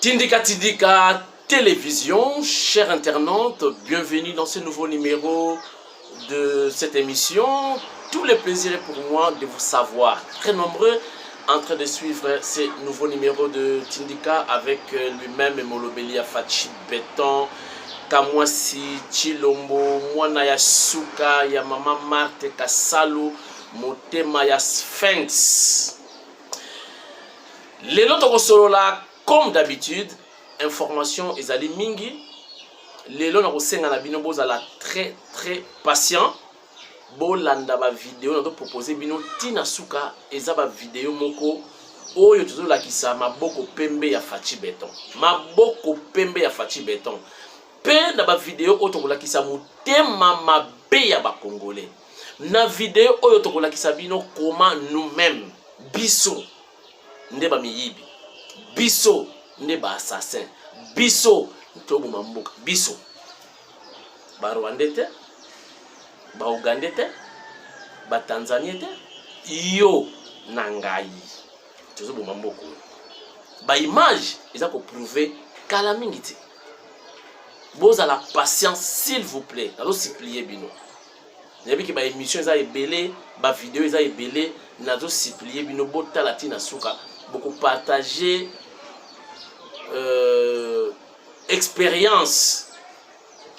Tindika Tindika Télévision, chers internautes, bienvenue dans ce nouveau numéro de cette émission. Tout le plaisir est pour moi de vous savoir. Très nombreux en train de suivre ce nouveau numéro de Tindika avec lui-même Molobelia Fachi Béton, Kamwasi Chilombo, Mwana ya Suka, ya Mama Marthe Kasalu, Motema ya Sphinx. Les autres solo là, comme d'habitude, information ezali mingi. Les lots na bino bozala très patient. Bolanda ba vidéo na proposer bino tina suka eza ba vidéo moko oyo tozola kisa maboko pembe ya Fachi Béton. Maboko pembe ya Fachi Béton. Pe na ba vidéo oyo tokola kisa motema mabe ya ba congolais. Na vidéo oyo tokola kisa bino comment nous-mêmes biso ndeba miyibi. Biso ndeba assassin. Biso ntobuma mboka. Biso ba Rwandais te, ba Ougandais te, ba Tanzanie te, yo nangai tozobuma mboka. Ba image eza ko prouver kala mingi te. Boza la patience s'il vous plaît. Nazo supplier bino. Nabi ki ba émission eza ebele, ba vidéo eza ebele, nazo supplier bino botala tina suka. Beaucoup partager expérience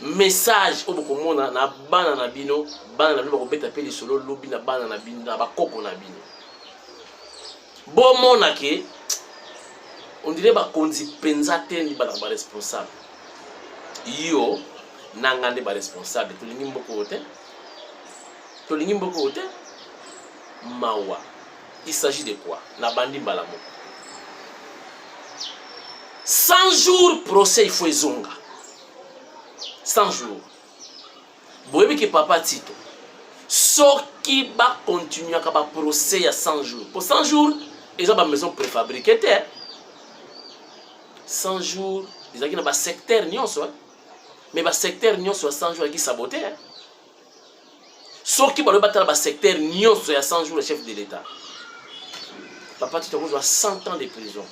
message au beaucoup monde na bana na bino ko beta pe les solo lobby na bana na bino na ba koko na bino bon mona ke on dirait ba konzi penza te ni ba responsable yo nangande ba responsable to lingi mboko te mawa. Il s'agit de quoi? Na bandi mbalamo 100 jours procès il faut zonga 100 jours boyebi ki papa Tito soki ba continuer ka ba procès ya 100 jours pour 100 jours ils ont ba maison préfabriquée 100 jours ils ont ba secteur nyonso mais ba secteur nyonso 100 jours qui saboté soki ba le batala ba secteur nyonso ya 100 jours le chef de l'état. Papa Tito doit 100 ans de prison.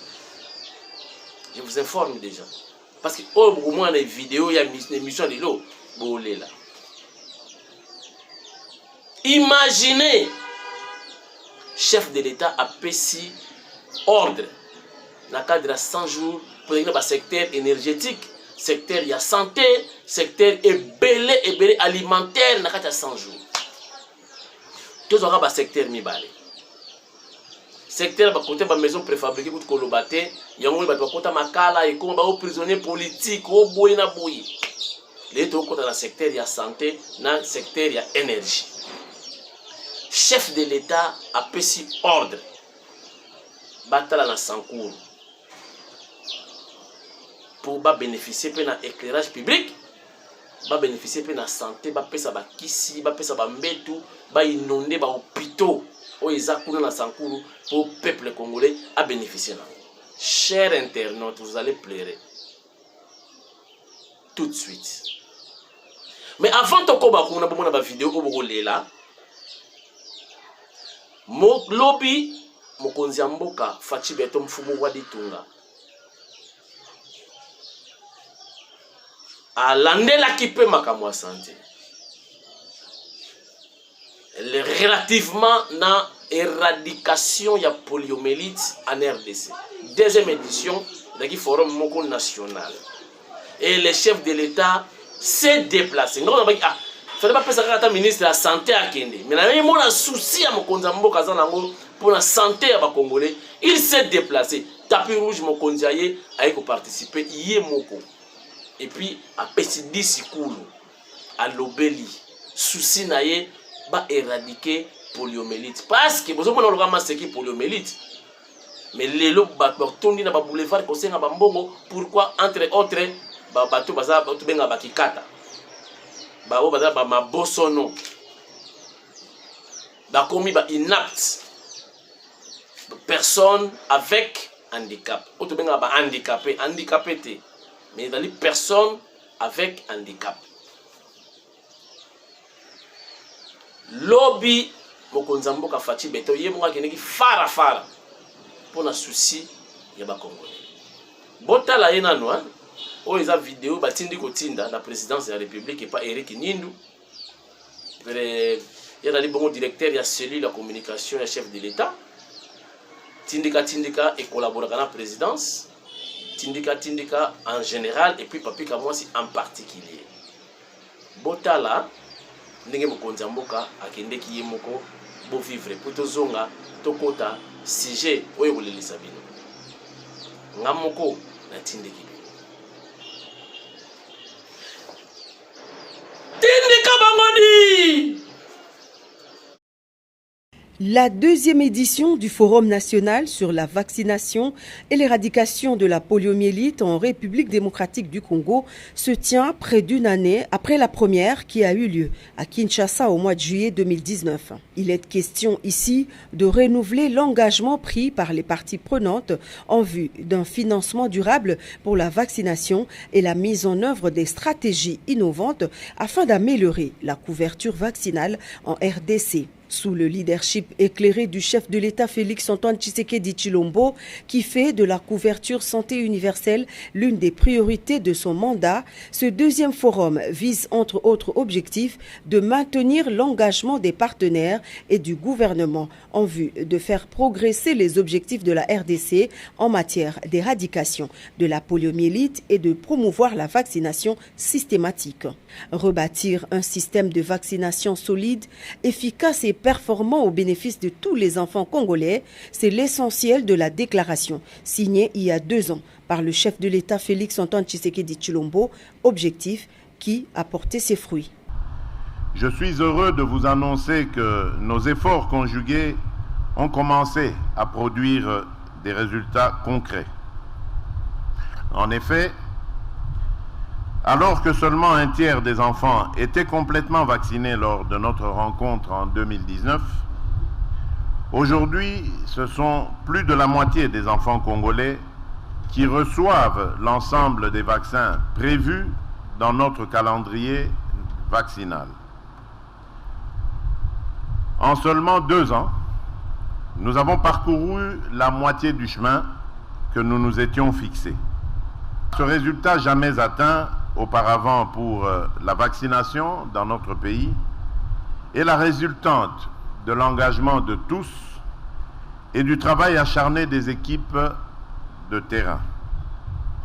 Je vous informe déjà. Parce que au moins les vidéos, il y a une émission de l'eau. Imaginez, chef de l'État a payé ordre dans le cadre de 100 jours pour le secteur énergétique, secteur de la santé, secteur ébélé alimentaire dans le cadre de 100 jours. Tout aura le secteur mibale. Secteur ba côté ba maison préfabriquée pour kolobate yango ba kota makala et comme ba prisonnier politique o boyi na boyi les to kota na secteur ya santé na secteur ya énergie. Chef de l'état a pris ordre batala na Sankour pour ba bénéficier pe na éclairage public, ba bénéficier pe na santé, ba pesa ba kisi, ba pesa ba mbetu, ba inonder ba hôpitaux o ezakuna na Sankour pour le peuple congolais à bénéficier. Chers internautes, vous allez pleurer tout de suite. Mais avant de commencer la vidéo, mon lobby, mon konziamboka, Fachi Béton Mfumu Waditunga. A l'andela qui peut makamwa santé. Relativement na éradication ya poliomyélite en RDC. Deuxième édition du forum Moko national. Et le chef de l'État s'est déplacé. Non, ah, fallait pas penser que le ministre de la santé a kende. Mais il y a un souci à Mokonzambo Kazanango pour la santé à Congolais. Il s'est déplacé. Tapis rouge Mokonzaye a participé hier Moko. Et puis à Pesidi Sikoulou, à Lobeli, souci naye ba éradiquer poliomyélite parce que vous avez un c'est qui poliomyélite mais les lots tourner dans le boulevard conseil na bambongo pourquoi entre autres ba bato baza bato benga bakikata ba o baza ba mabosono ba komi ba inapte personne avec handicap auto benga ba handicapé té mais dans les personnes avec handicap. Lobby Mokonzamboka Fachi Béton yé monga keneki fara pour na souci ya ba Congolais. botala ye nano oyo eza vidéo batindi kotinda na présidence ya république epa Eric Nindu yazali bongo directeur ya cellule ya communication ya chef de l'état tindika et collaboraka na présidence tindika en général et puis Papi Kamwasi en particulier botala ndenge mokonzi ya mboka akendeki ye moko bo vivre po tozonga tokota sujet oyo kolelisa bino nga moko natindiki tindika bangodi. La deuxième édition du Forum national sur la vaccination et l'éradication de la poliomyélite en République démocratique du Congo se tient près d'une année après la première qui a eu lieu à Kinshasa au mois de juillet 2019. Il est question ici de renouveler l'engagement pris par les parties prenantes en vue d'un financement durable pour la vaccination et la mise en œuvre des stratégies innovantes afin d'améliorer la couverture vaccinale en RDC. Sous le leadership éclairé du chef de l'État Félix-Antoine Tshisekedi Tshilombo, qui fait de la couverture santé universelle l'une des priorités de son mandat, ce deuxième forum vise entre autres objectifs de maintenir l'engagement des partenaires et du gouvernement en vue de faire progresser les objectifs de la RDC en matière d'éradication de la poliomyélite et de promouvoir la vaccination systématique. Rebâtir un système de vaccination solide, efficace et performant au bénéfice de tous les enfants congolais, c'est l'essentiel de la déclaration signée il y a 2 ans par le chef de l'État Félix-Antoine Tshisekedi Tshilombo, objectif qui a porté ses fruits. Je suis heureux de vous annoncer que nos efforts conjugués ont commencé à produire des résultats concrets. En effet, alors que seulement un tiers des enfants étaient complètement vaccinés lors de notre rencontre en 2019, aujourd'hui, ce sont plus de la moitié des enfants congolais qui reçoivent l'ensemble des vaccins prévus dans notre calendrier vaccinal. En seulement 2 ans, nous avons parcouru la moitié du chemin que nous nous étions fixés. Ce résultat jamais atteint auparavant pour la vaccination dans notre pays est la résultante de l'engagement de tous et du travail acharné des équipes de terrain.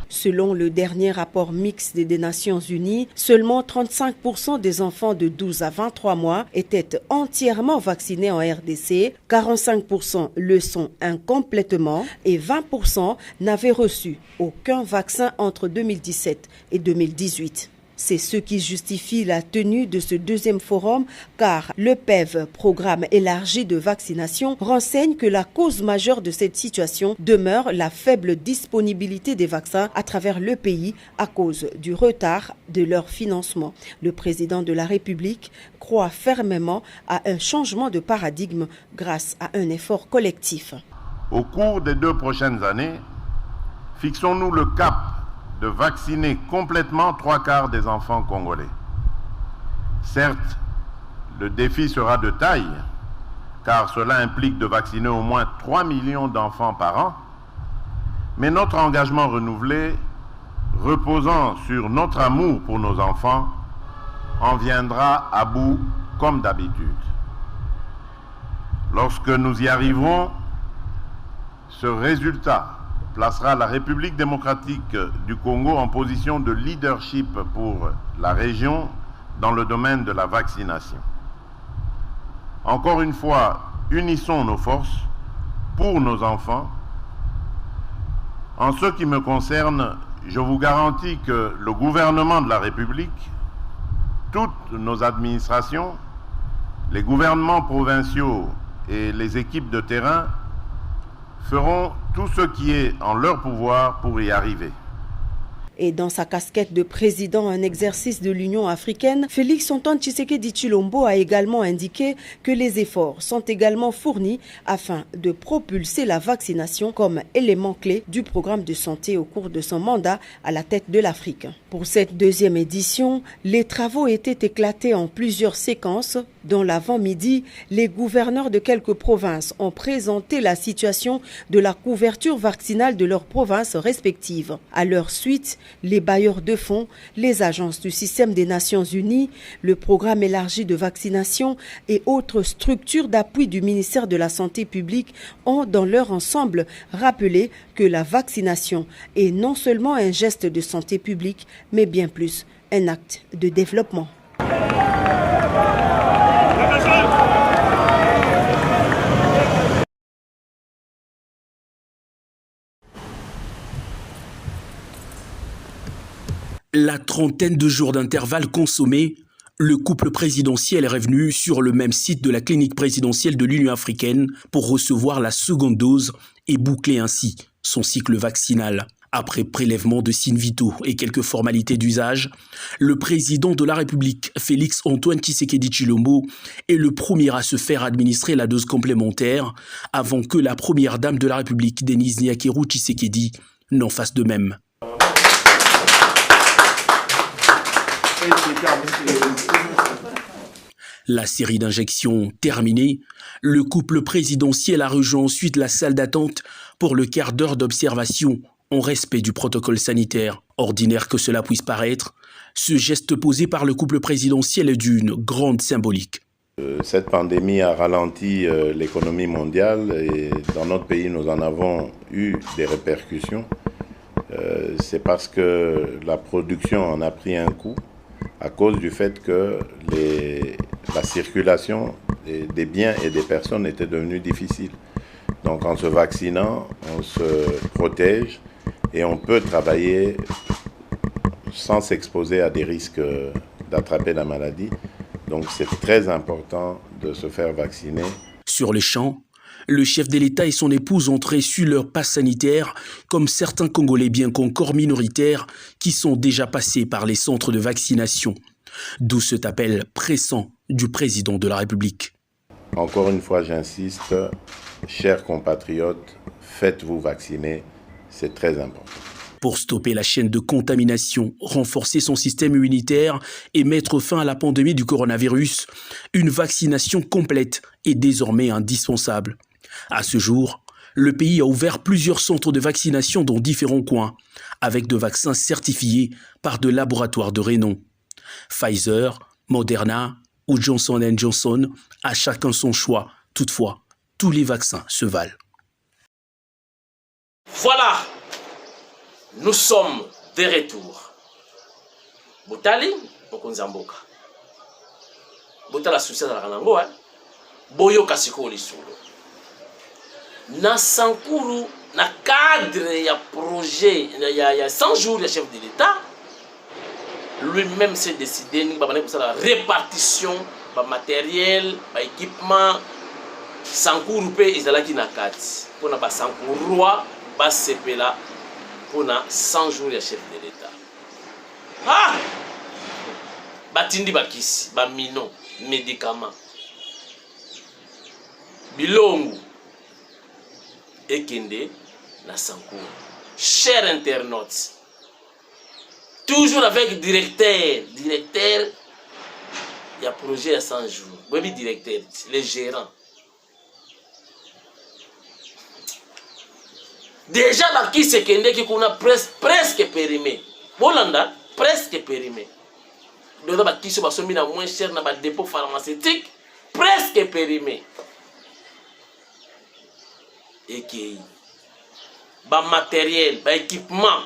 Selon le dernier rapport mixte des Nations Unies, seulement 35% des enfants de 12 à 23 mois étaient entièrement vaccinés en RDC, 45% le sont incomplètement et 20% n'avaient reçu aucun vaccin entre 2017 et 2018. C'est ce qui justifie la tenue de ce deuxième forum, car le PEV, programme élargi de vaccination, renseigne que la cause majeure de cette situation demeure la faible disponibilité des vaccins à travers le pays à cause du retard de leur financement. Le président de la République croit fermement à un changement de paradigme grâce à un effort collectif. Au cours des 2 prochaines années, fixons-nous le cap de vacciner complètement 3/4 des enfants congolais. Certes, le défi sera de taille, car cela implique de vacciner au moins 3 millions d'enfants par an, mais notre engagement renouvelé, reposant sur notre amour pour nos enfants, en viendra à bout comme d'habitude. Lorsque nous y arriverons, ce résultat placera la République démocratique du Congo en position de leadership pour la région dans le domaine de la vaccination. Encore une fois, unissons nos forces pour nos enfants. En ce qui me concerne, je vous garantis que le gouvernement de la République, toutes nos administrations, les gouvernements provinciaux et les équipes de terrain feront tout ce qui est en leur pouvoir pour y arriver. Et dans sa casquette de président en exercice de l'Union africaine, Félix Antoine Tshisekedi Tshilombo a également indiqué que les efforts sont également fournis afin de propulser la vaccination comme élément clé du programme de santé au cours de son mandat à la tête de l'Afrique. Pour cette deuxième édition, les travaux étaient éclatés en plusieurs séquences. Dans l'avant-midi, les gouverneurs de quelques provinces ont présenté la situation de la couverture vaccinale de leurs provinces respectives. À leur suite, les bailleurs de fonds, les agences du système des Nations Unies, le programme élargi de vaccination et autres structures d'appui du ministère de la Santé publique ont dans leur ensemble rappelé que la vaccination est non seulement un geste de santé publique, mais bien plus un acte de développement. La trentaine de jours d'intervalle consommés, le couple présidentiel est revenu sur le même site de la clinique présidentielle de l'Union africaine pour recevoir la seconde dose et boucler ainsi son cycle vaccinal. Après prélèvement de signes vitaux et quelques formalités d'usage, le président de la République, Félix Antoine Tshisekedi Tshilombo, est le premier à se faire administrer la dose complémentaire avant que la première dame de la République, Denise Nyakeru Tshisekedi, n'en fasse de même. La série d'injections terminée, le couple présidentiel a rejoint ensuite la salle d'attente pour le quart d'heure d'observation en respect du protocole sanitaire. Ordinaire que cela puisse paraître, ce geste posé par le couple présidentiel est d'une grande symbolique. Cette pandémie a ralenti l'économie mondiale et dans notre pays, nous en avons eu des répercussions. C'est parce que la production en a pris un coup à cause du fait que la circulation des biens et des personnes était devenue difficile. Donc en se vaccinant, on se protège et on peut travailler sans s'exposer à des risques d'attraper la maladie. Donc c'est très important de se faire vacciner. Sur les champs, le chef de l'État et son épouse ont reçu leur passe sanitaire, comme certains Congolais bien qu'encore minoritaires qui sont déjà passés par les centres de vaccination. D'où cet appel pressant du président de la République. Encore une fois, j'insiste, chers compatriotes, faites-vous vacciner, c'est très important. Pour stopper la chaîne de contamination, renforcer son système immunitaire et mettre fin à la pandémie du coronavirus, une vaccination complète est désormais indispensable. À ce jour, le pays a ouvert plusieurs centres de vaccination dans différents coins, avec de vaccins certifiés par de laboratoires de renom. Pfizer, Moderna ou Johnson & Johnson, à chacun son choix. Toutefois, tous les vaccins se valent. Voilà, nous sommes de retour. Botali, Okonzamboka. Botala souci à la Ranango, Boyo Kasiko Lisolo. Na Sankuru, na cadre, il y a projet, il y a 100 jours, il y a chef de l'État. Lui-même s'est décidé pour la répartition, le matériel, l'équipement. Sankuru pe izalaki na kati. Pour na Sankuru roi, bas sepela pour na 100 jours de chef de l'État. Ah! Batindi bakisi, bamino, médicaments. Bilongu ekende na Sankuru. Chers internautes, toujours avec directeur, il y a projet à 100 jours. Oui, directeur, les gérants. Déjà, la qui se kende qui a presque périmé. Bolanda, presque périmé. Donc, la qui se passe moins cher dans le dépôt pharmaceutique, presque périmé. Et qui matériel, équipement.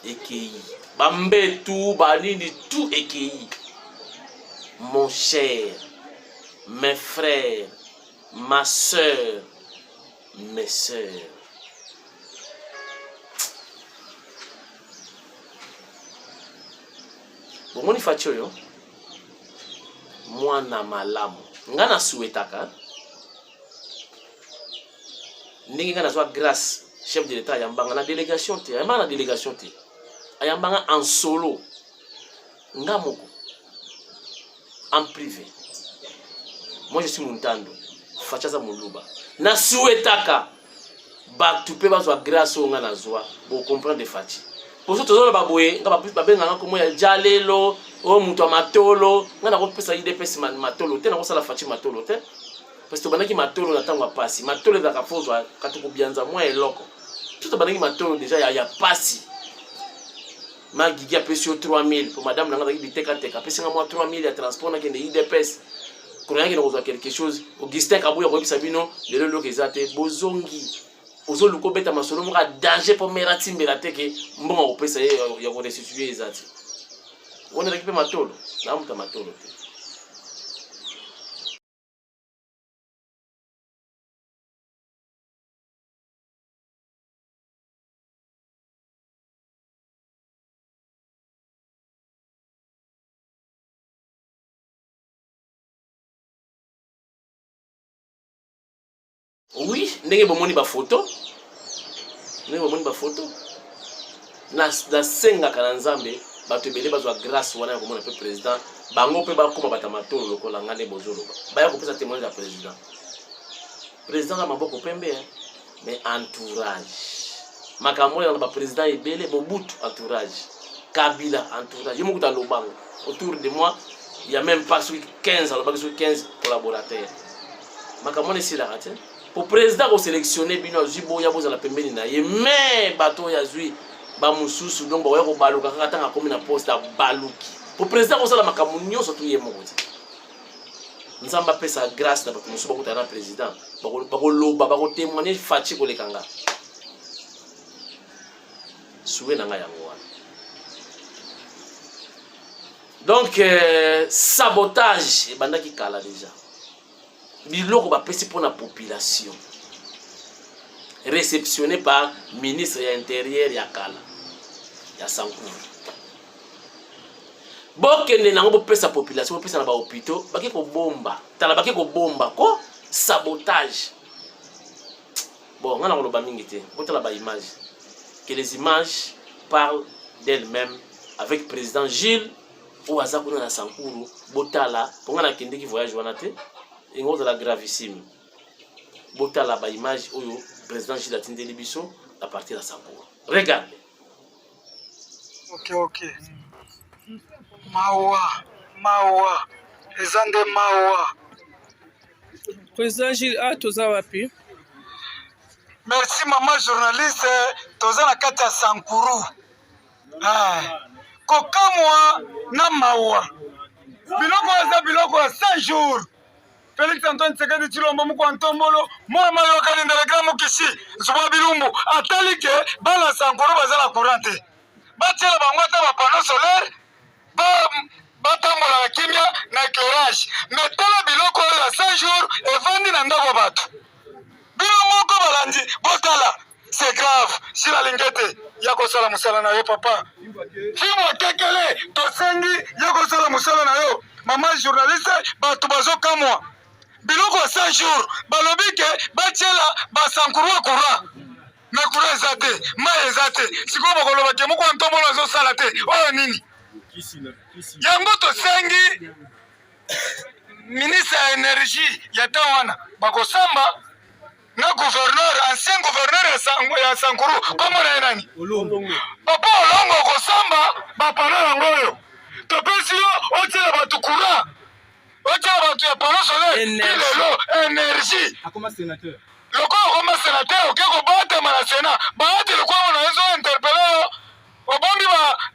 EKI, Bambetou, Banini, tout EKI. Mon cher, mes frères, ma soeur, mes soeurs. Bon, mon ifacho yo. Moi na malamu. Ngana souetaka. Ndenge ngana zwa grâce chef de l'État ayambanga na délégation te, ayambanga na délégation te, ayambanga en solo, ngamoko, en privé. Moi je suis Muntando, Fachaza Muluba. Na souetaka, batu pe bazwa grâce au nga na zwa, pour comprendre Fachi. Pour ça tozo ba boye, nga ba benga nga komo ya jalelo, o muto matolo, nga na ko pesa IDPS matolo, te na ko sala Fachi matolo te. Parce que banaki matolo na tango pasi, matolo da ka fozwa katuko bianza moi eloko. Tout banaki matolo déjà ya pasi. Ma gigi a pesi 3000 pour madame nanga ki biteka teka, pesi nga moi 3000 ya transport na kende IDPS. Kouranga na kozwa quelque chose, Augustin Kabouya ko bisabino, lelo loko ezate bozongi. Ozo luko beta masolo moka danger pour merati mbelate ke mbonga opesa ya ko restituer ezati. On récupère matolo, na muta matolo te. Oui, ndenge bomoni ba photo. Ndenge bomoni ba photo. Na senga kana nzambe, bato ebele bazwa grâce wana ya komona pe président, bango pe bakoma bata matolo lokola ngane bozoloba. Baya kopesa témoignage ya président. Président na maboko pembe, mais entourage. Makambo na ba président ebele Mobutu entourage. Kabila entourage. Yo mokuta lobango. Autour de moi, il y a même pas 15 collaborateurs. Makambo ne sila raté. Pour président ko sélectionner bino zibo ya boza la pembeni na ye mais bato ya zui ba mususu donc ba ko baluka kaka tanga komi na poste baluki pour président ko sala makambo nyonso to ye moko ti nzamba pesa grâce na bato mususu ba ko tana président ba ko loba ba ko témoigner Fachi ko lekanga souwe na nga yango wana donc sabotage bandaki kala déjà biloko bapesi pour la population réceptionné par ministre de l'intérieur ya kala ya Sankuru bokende nango bopesa population bopesa na ba hôpitaux baki ko bomba tala baki ko bomba ko sabotage bon ngana ko ba mingi te botala ba image que les images parlent d'elles-mêmes avec président Gilles ou azakuna na Sankuru botala pongana kende ki voyage wana te ingo de la gravissime. Bota la ba image oyo président Gilles Atindeli biso à partir de Sankuru. Regarde. Ok. Mawa. Ezande Mawa. Président Gilles toza wapi? Merci maman journaliste toza na kati ya Sankuru. Kokamwa na Mawa. Biloko ya 5 jours. Félix Antoine Tshisekedi Tshilombo moko ntombolo moi mayo kalendela gramu kisi zuba bilumbu atalike bala Sankuru bazala courant te batiela bango ata ba panneau solaire ba tambola na kimia na éclairage mais tala biloko ya 5 jours evandi na ndako bato bino moko balandi botala c'est grave si la lingete ya kosala musala na yo papa fimo tekele tosengi ya kosala musala na yo maman journaliste bato bazokamwa biloko 5 jours balobi ke batiela ba Sankuru courant mais courant ezate mai ezate sikoyo bokoloba ke moko ntombola azosala te oyo nini yango tosengi ministre ya énergie ya ta wana bakosamba na gouverneur ancien gouverneur ya Sankuru komo na ye nani papa Olongo kosamba bapana yango oyo topesi yo otiela bato courant otiela bato ya panneau solaire lelo énergie lokola okoma sénateur oke kobatama na sénat baati lokola na ezo interpele yo obombi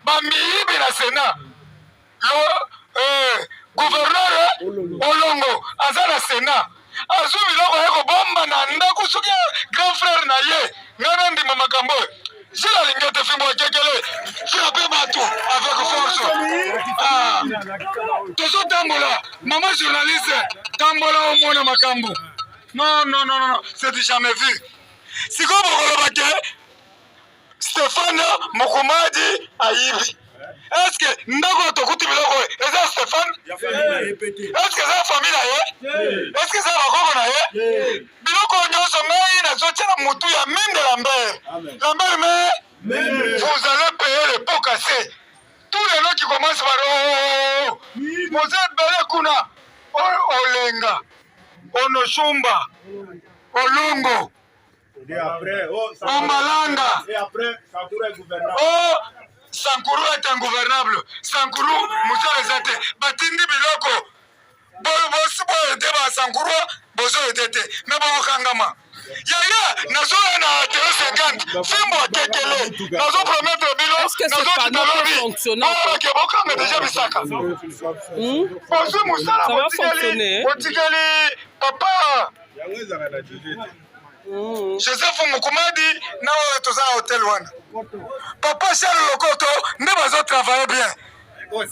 bamiyibi na sénat gouverneur Olongo aza na sénat azwi biloko ya kobomba na ndako soki grand frère na ye ngai na ndima makambo oyo Gilles alingi ete fimbo akekele frappe bato avec force tozotambola mama journaliste tambola omona makambo non c'est du jamais vu sikoyo bokoloba ke Stéphane Mokomadi ayibi est-ce que ndako tokuti biloko eza Stéphane est-ce que eza famille na ye est-ce que eza bakoko na ye biloko nyonso ngai nazotiela motu ya minde Lambert mais vous allez payer le pot cassé tous les gens qui commencent par moza bele kuna olenga onoshumba olongo Ombalanga. Et après, Sankuru est gouvernable. Oh, Sankuru est ingouvernable. Sankuru, Moussa Rezate. Batindi Biloko. Bosi ete ba Sankuru, bozo ete. Mais bon, Kangama. Yaya, nazo na TV 50. Fimbo tekele. Nazo promettre bilo. Est-ce que c'est pas non fonctionnant? Oh, que Bokanga déjà bisaka. Bozo Moussa la ça va fonctionner. Otikali, papa. Joseph Mukumadi na toza hotel wana. Papa Charles Lokoto ne bazo travailler bien.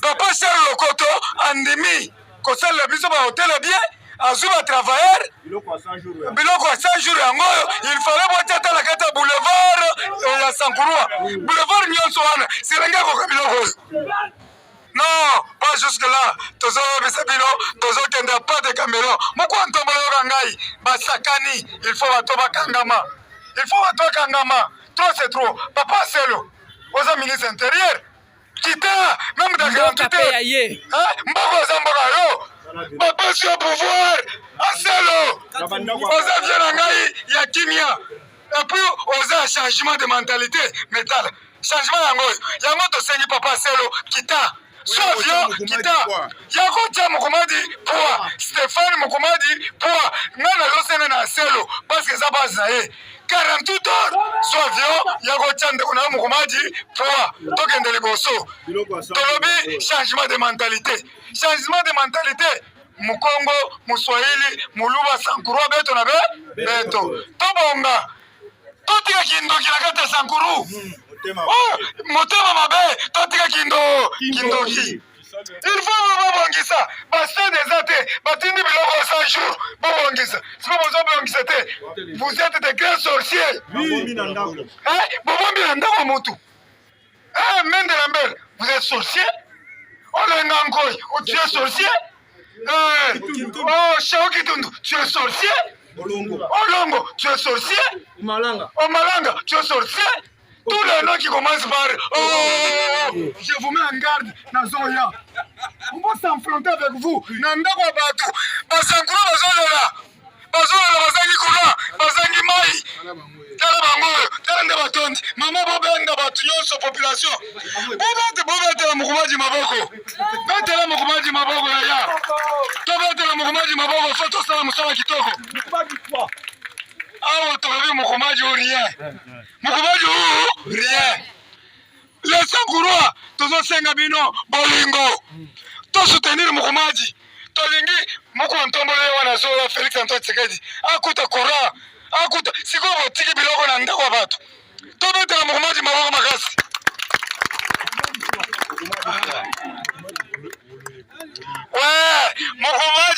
Papa Charles Lokoto andimi ko sala biso ba hotel bien, azuba travailler. Biloko 100 jours yango il fallait boîte la kata boulevard ya Sankurua. Boulevard nyonso wana sirenga ko biloko. Non, pas jusque là. Tozo besabino, tozo kenda pas de caméra. Moko antombolo rangai, basakani, il faut atoba kangama. Il faut atoba kangama. Trop c'est trop. Papa Selo, aux ministres intérieurs. Kita, même dans Mboka pe yaye. Mboko zamboka yo. Papa sur pouvoir. Aselo. Aux avions rangai ya kimia. Et puis aux changement de mentalité métal. Changement yango. Yango to sengi papa Selo kita. Sofia kita yako tia Mukumadi poa Stéphane Mukumadi poa ngana losene na Selo parce que ça base na ye 48 heures Sofia yako tia ndeko na Mukumadi poa tokende liboso tolobi changement de mentalité Mukongo Muswahili Muluba Sankuru beto na beto tobonga totika kindoki na kata Sankuru. Oh, motema mabe, totika kindoki. Il faut bongisa, basta des athées, batindi biloko 100 jours, bongisa. C'est pas besoin de bongisa. Vous êtes des grands sorciers. Oui, Bobombi Nandako Motu. Mende Lambert, vous êtes sorcier? Oh, le Ngankoi, tu es sorcier? Oh, Shao Kitundu, tu es sorcier? Olongo, tu es sorcier? Omalanga, tu es sorcier? Tous les noms qui commencent par je vous mets en garde, Nazoya. On va s'enfronter avec vous. Nandako Batu, Basankuro Bazola, Bazangi Kura, Bazangi Mai, Tarabango, Tarandabaton, Maman Bobenda Batuyon, sa population. Bobete la Mukumaji Maboko. Bete la Mukumaji Maboko, Yaya. Tobete la Mukumaji Maboko, Foto Sala Musala Kitoko. Ah, tu as vu Mukumaji ou rien? Mukumaji ou rien? Les Sankurua, tous os Sengabino, Bolingo. Tous soutenir Mukumaji. Tolingi, Mukuantombole Wanazola, Félix Antoine Tshisekedi. Akuta Kora, Akuta, Siko Tiki Biloko Nandako Batu. Tobete la Mukumaji Maboko Makasi. Ouais, Mukumaji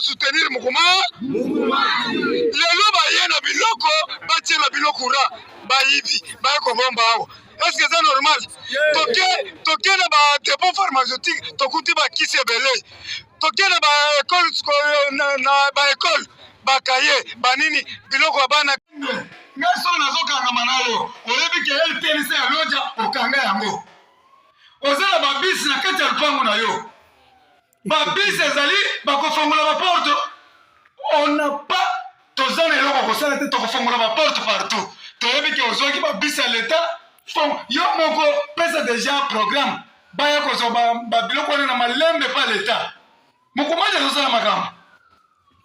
soutenir Mukumaji. Lelo bayena biloko, batiela biloko ra, bayibi, bayekobomba awo. Est-ce que c'est normal? Toke na ba dépôt pharmaceutique, tokuti ba kisi ebele. Toke na ba école, ba kaye, ba nini, biloko bana. Ngaso nazokanga manayo, oyebi ke LPNC ya loja okanga yango. Ozala ba bis na kati ya lupango na yo. Babis ezali bakofongola ba porte. On n'a pas tozana eloko kosala te tokofongola ba porte partout. Toyebi ke ozwaki ba bis ya l'État. Yo moko pesa déjà programme. Baya kozo ba biloko na malembe pa l'État. Mukumaji azosala makambo.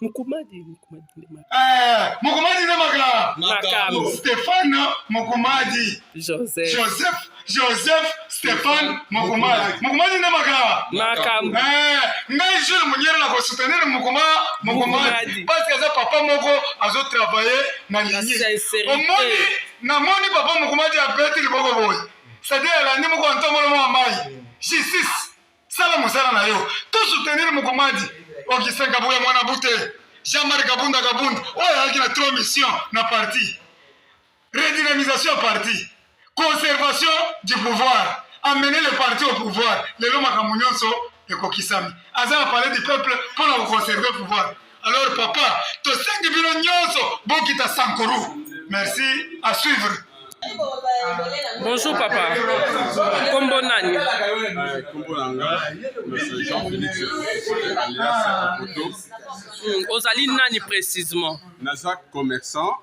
Mukumadi ne makambo. Stéphane Mukumadi. Joseph Stéphane Mukumadi. Mukumadi ne makambo. Ngai je munyera na ko soutenir Mukumadi. Parce que ça papa moko azo travailler na nini. Namoni papa Mukumadi a pété le bobo boy. C'est-à-dire la ndimo ko ntomolo mo mai. J6 sala mosala na yo to soutenir Mukomadi okisenga boya mwana bute Jean-Marie Kabunda oyo alaki na 3 missions na parti redynamisation du parti conservation du pouvoir amener le parti au pouvoir lelo makambo nyonso ekokisami aza parler du peuple pour la conserver le pouvoir. Alors papa to sengi bino nyonso bokita Sankuru. Merci, à suivre. Bonjour papa. Kombo nani? Kombo nanga, monsieur Jean-Félix alias Apoto. Ozali nani précisément? Naza commerçant,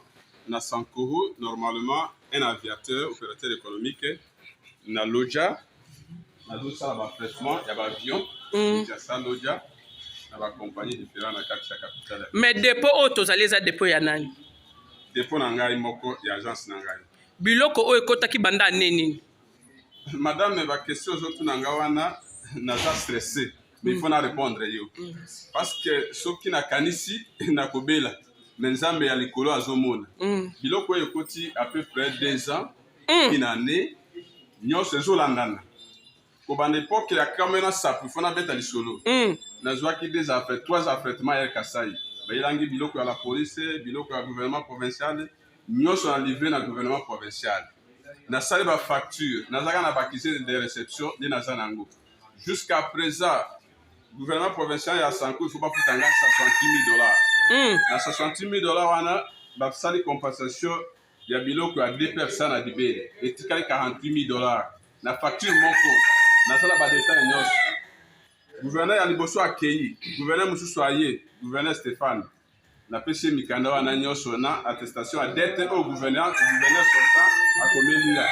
na Sankuru, normalement un aviateur, opérateur économique, na Lodja, na dosa ba fraîchement, il y a ba avion, il y a ça Lodja, na ba compagnie différente na chaque capitale. Mais dépôt auto ozali za dépôt ya nani? Dépôt na ngai moko ya agence na ngai. Biloko oyo ekotaki banda nini? Madame, ma question aujourd'hui nanga wana naza stressé. Mais il faut na répondre yo. Parce que soki na kanisi na kobela, menzambe ya likolo azomona. Biloko oyo ekoti à peu près 2 ans, une année, nyonso ezolandana. Kobanda époque ya kamena sapu fona beta lisolo. Nazwaki 3 affrètements ya Kasai. Bayilangi biloko ya la police, biloko ya gouvernement provincial, nyonso na livré na gouvernement provincial. Na sali ba facture, nazaka na bakise de réception de nazanango. Jusqu'à présent, gouvernement provincial ya Sanko, il faut pas foutre $60,000. Na $60,000 wana ba sali compensation ya biloko ya 2 personnes à Dibé et tikali $48,000. Na facture moko, na sala ba détail nyonso. Gouverneur ya liboso akei, gouverneur mususu aye, gouverneur Stéphane. La PC mikanda wana nyonso na attestation à dette au gouverneur sortant à Komelinga.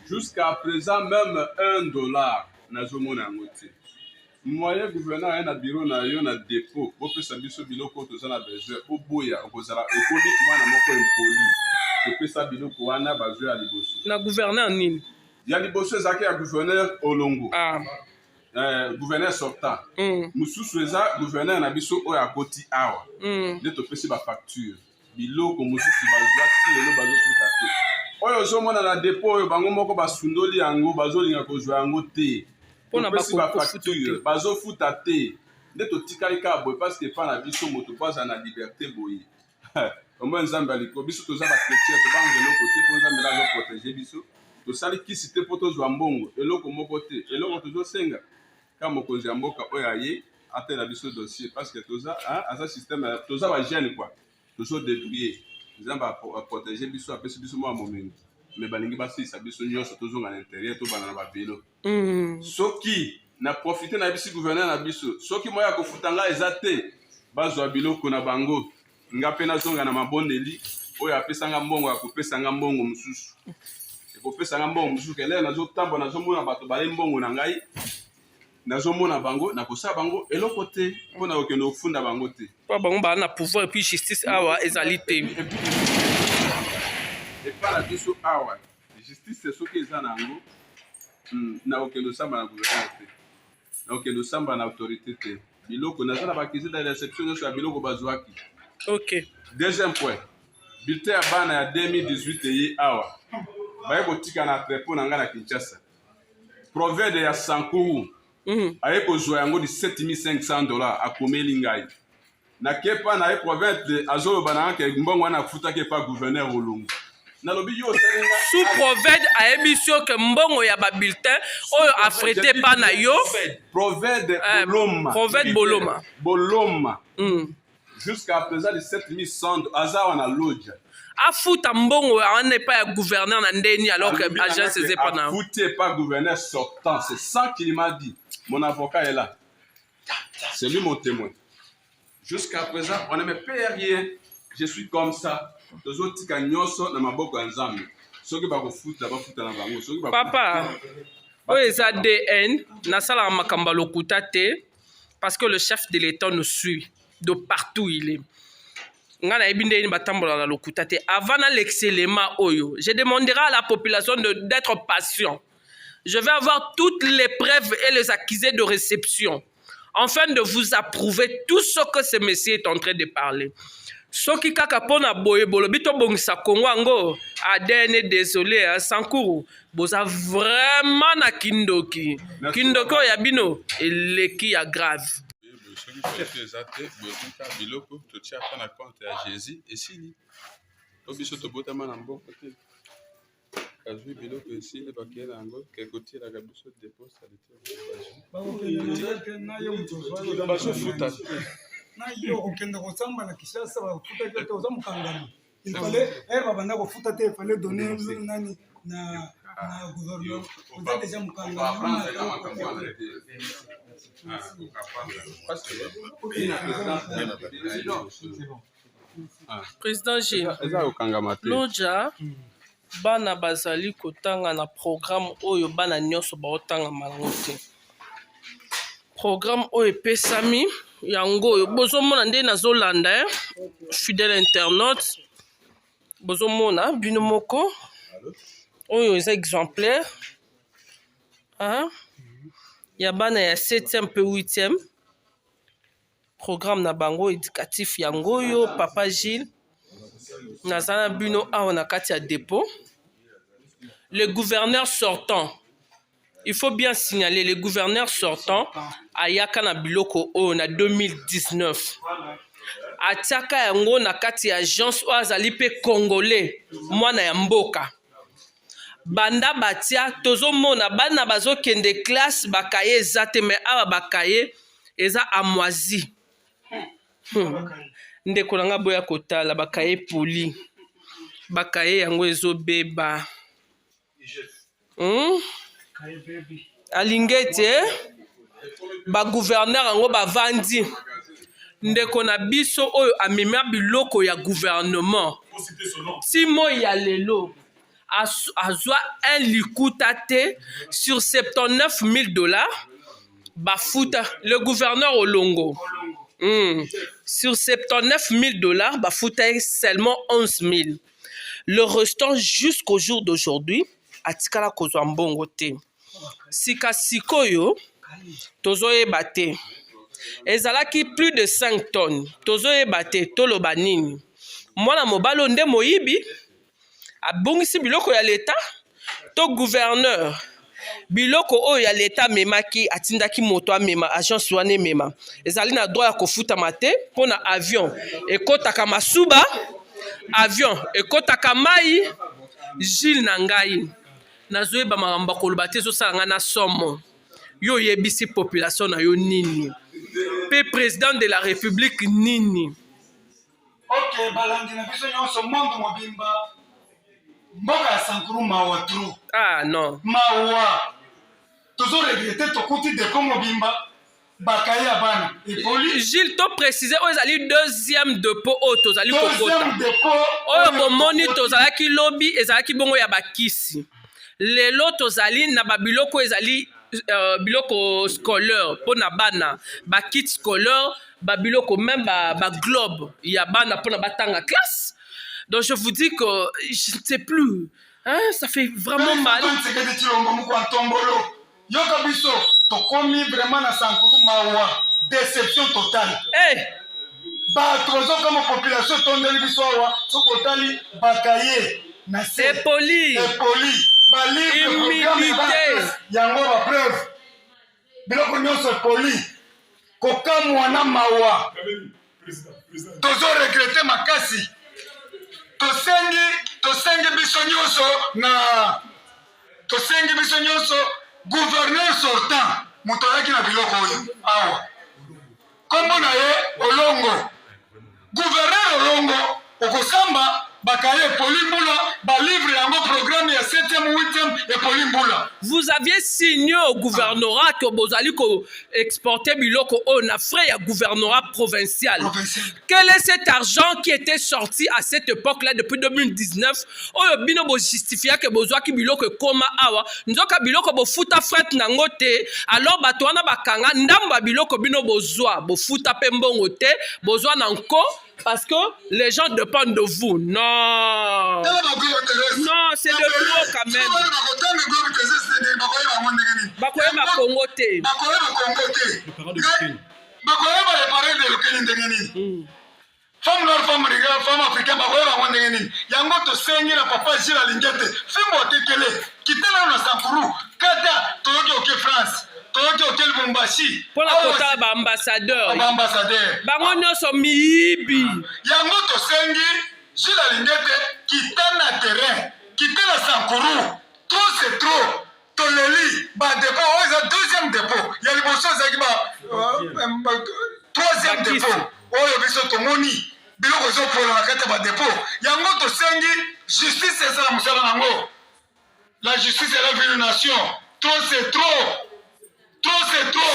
Jusqu'à présent même $1 nazomona ngoti. Moyen gouverneur a na bureau na yo na dépôt, po pesa biso biloko to zana besoin, po boya okozala économique mwana moko impoli. Po pesa biloko wana bazwe ya liboso. Na gouverneur nini? Ya liboso ezaki ya gouverneur Olongo. Gouverneur sortant. Mususu eza gouverneur na biso oyo akoti awa. Nde topesi ba facture. Biloko mususu bazwaki lelo bazofuta te. Oyo ozomona na dépôt oyo bango moko basundoli yango bazolinga kozwa yango te. Topesi ba facture bazofuta te. Nde totikali ka boye parce que pa na biso moto paza na liberté boye. Omo nzambe aliko biso toza ba chrétien to bangelo côté ko nzambe la zo protéger biso. Tosali kisi te po tozwa mbongo eloko moko te. Eloko tozosenga quand mokonzi ya mboka oyo aye atela biso dossier parce que toza asa système toza ba jeune quoi tozo débrouiller nzamba a protéger biso apesi biso mwa momengo mais balingi basisa biso nyonso tozonga na intérieur to bana na ba vélo soki na profiter na biso gouverneur na biso soki moya ko futanga ezate bazwa biloko na bango ngape na zonga na mabondeli oyo apesanga mbongo ya kopesanga mbongo mususu ekopesanga mbongo mususu kele nazo tambo nazo mona bato bale mbongo na ngai nazomona bango nakosa bango eloko te mpona kokende kofunda bango te po bango baa na pouvoir et puis justice awa ezali te epa na biso awa justice soki eza na yango na kokende osamba na gouvernement te na kokende osamba na autorité te biloko naza na bakisi na réception nyonso ya biloko bazwaki. Ok. Deuxième point, bulletin ya bana ya 2018 eye awa baye kotika na trepo na ngai na Kinshasa proverbe ya Sankuru aye kozwa yango $7,500 akomeli ngai na kepa na ye province azoloba na ke mbongo wana afutaki pa gouverneur Olongo nalobi yo osalinga sous proverbe ayebi so ke mbongo ya ba bulletin oyo afrete pa na yo proverbe Boloma jusqu'à présent $7,100 azawa na lodge afuta mbongo wana epa ya gouverneur na ndeni alors que agence eze pa na afuté pas gouverneur sortant c'est ça qu'il m'a dit. Mon avocat est là. C'est lui mon témoin. Jusqu'à présent, on ne me paye rien. Je suis comme ça. Papa, oyo eza DN, nasala makamba lokuta te parce que le chef de l'État nous suit de partout il est. Ngana ebinde ni batambola la lokuta te. Avant l'excellent oyo, je demanderai à la population d'être patient. Je vais avoir toutes les preuves et les accusés de réception, afin de vous approuver tout ce que ce monsieur est en train de parler. soki kaka pona boye bolobi to bongisa Congo ango adene désolé à Sankuru boza vraiment na kindoki kindoki ya bino eleki ya grave soki toyoki eza te boyotika biloko totia mpa na compte ya Jésus esili to biso tobotama na mboka te kazwi biloko esili bakeye na yango ke kotielaka biso depo salite bazofuta te nayo okende kosamba na Kinshasa bafuta te oza mokangami il fallait babanda kofuta te il fallait donner nani na gouvernement oza déjà mokangami Président G Lodja bana bazali kotanga na programme oyo bana nyonso baotanga malango te programme oyo epesami yango oyo bozomona nde nazolanda fidèle internaute bozomona bino moko oyo eza exemplaire ya bana ya 7e pe 8e programme na bango éducatif yango oyo papa Gilles nazana bino awa na kati ya dépôt. Le gouverneur sortant, il faut bien signaler, le gouverneur sortant ayaka na biloko oyo na 2019 atiaka yango na kati ya agence oyo azali pe congolais mwana ya mboka banda batia tozomona bana bazokende classe bakaye eza te me awa bakaye eza amoisi ndeko nanga boya kotala bakaye poli bakaye yango ezobeba alingete ba gouverneur yango bavandi ndeko na biso oyo amemia biloko ya gouvernement timo ya lelo azwa un likuta te sur $79,000 bafuta le gouverneur Olongo sur $79,000 bafuta seulement 11,000 le restant jusqu'au jour d'aujourd'hui atikala kozwa mbongo te sika sikoyo tozoyeba te ezalaki plus de 5 tonnes tozoyeba te toloba nini mwana mobalo nde moyibi abongisi biloko ya leta to gouverneur biloko oyo ya leta memaki atindaki moto amema agence wana emema ezali na droit ya kofutama te mpona avion ekotaka masuba avion ekotaka mai Gilles na ngai nazoyeba makambo koloba te ezosala nga na somo yo yebisi population na yo nini pe président de la république nini ok balandi na biso nyonso mondo mobimba mboka ya Sankuru mawa tru non mawa tozoregrete tokuti deko mobimba bakaye ya bana epoli Gilles to préciser oyo ezali deuxième dépôt oyo tozali kokota oyo bomoni tozalaki lobi ezalaki bongo ya bakisi lelo tozali na babiloko ezali biloko scolaire pona bana ba kit scolaire babiloko même ba globe ya bana pona batanga classe. Donc je vous dis que je ne sais plus hein, ça fait vraiment mal. Yoka biso tokomi vraiment na Sankuru mawa déception totale. Ba trozo comme population tondeli biso wa sokotali bakaye na c'est poli ba livre humilité yango ba preuve biloko nyonso poli kokamwa na mawa tozo regretter makasi tosengi biso nyonso gouverneur sortant moto ayaki na biloko oyo awa kombo na ye Olongo gouverneur Olongo okosamba bakaye Polimbula balivre yango programme ya 7e 8e et Polimbula. Vous aviez signé au gouvernorat que bozali ko exporter biloko on a frais ya gouvernorat provincial. Quel est cet argent qui était sorti à cette époque-là depuis 2019? Oyo bino bo justifia que bozwa ki biloko koma awa nzoka biloko bo futa fret nango te alors bato wana bakanga ndamba biloko bino bozwa bo futa pe mbongo te bozwa nanko parce que les gens dépendent de vous. Non. Non, c'est de l'eau quand même. Bakoyeba Congo te. femme noire femme africaine bakoyeba ngo ndenge nini yango tosengi na papa Gilles Alingete fimbo akekele kitela na sankuru kata toyoki oke France toyoki oke Lubumbashi mpona kotala baambassadeur bango nyonso miyibi yango tosengi Gilles Alingete kita na terrain kita na sankuru trop c'est trop toleli badepo oyo eza deuxième dépôt ya liboso ezalaki troisième dépôt oyo biso tomoni biloko ezopola na kati ya badepo yango tosengi justice ezala mosala nango la justice est la vie de nation trop c'est trop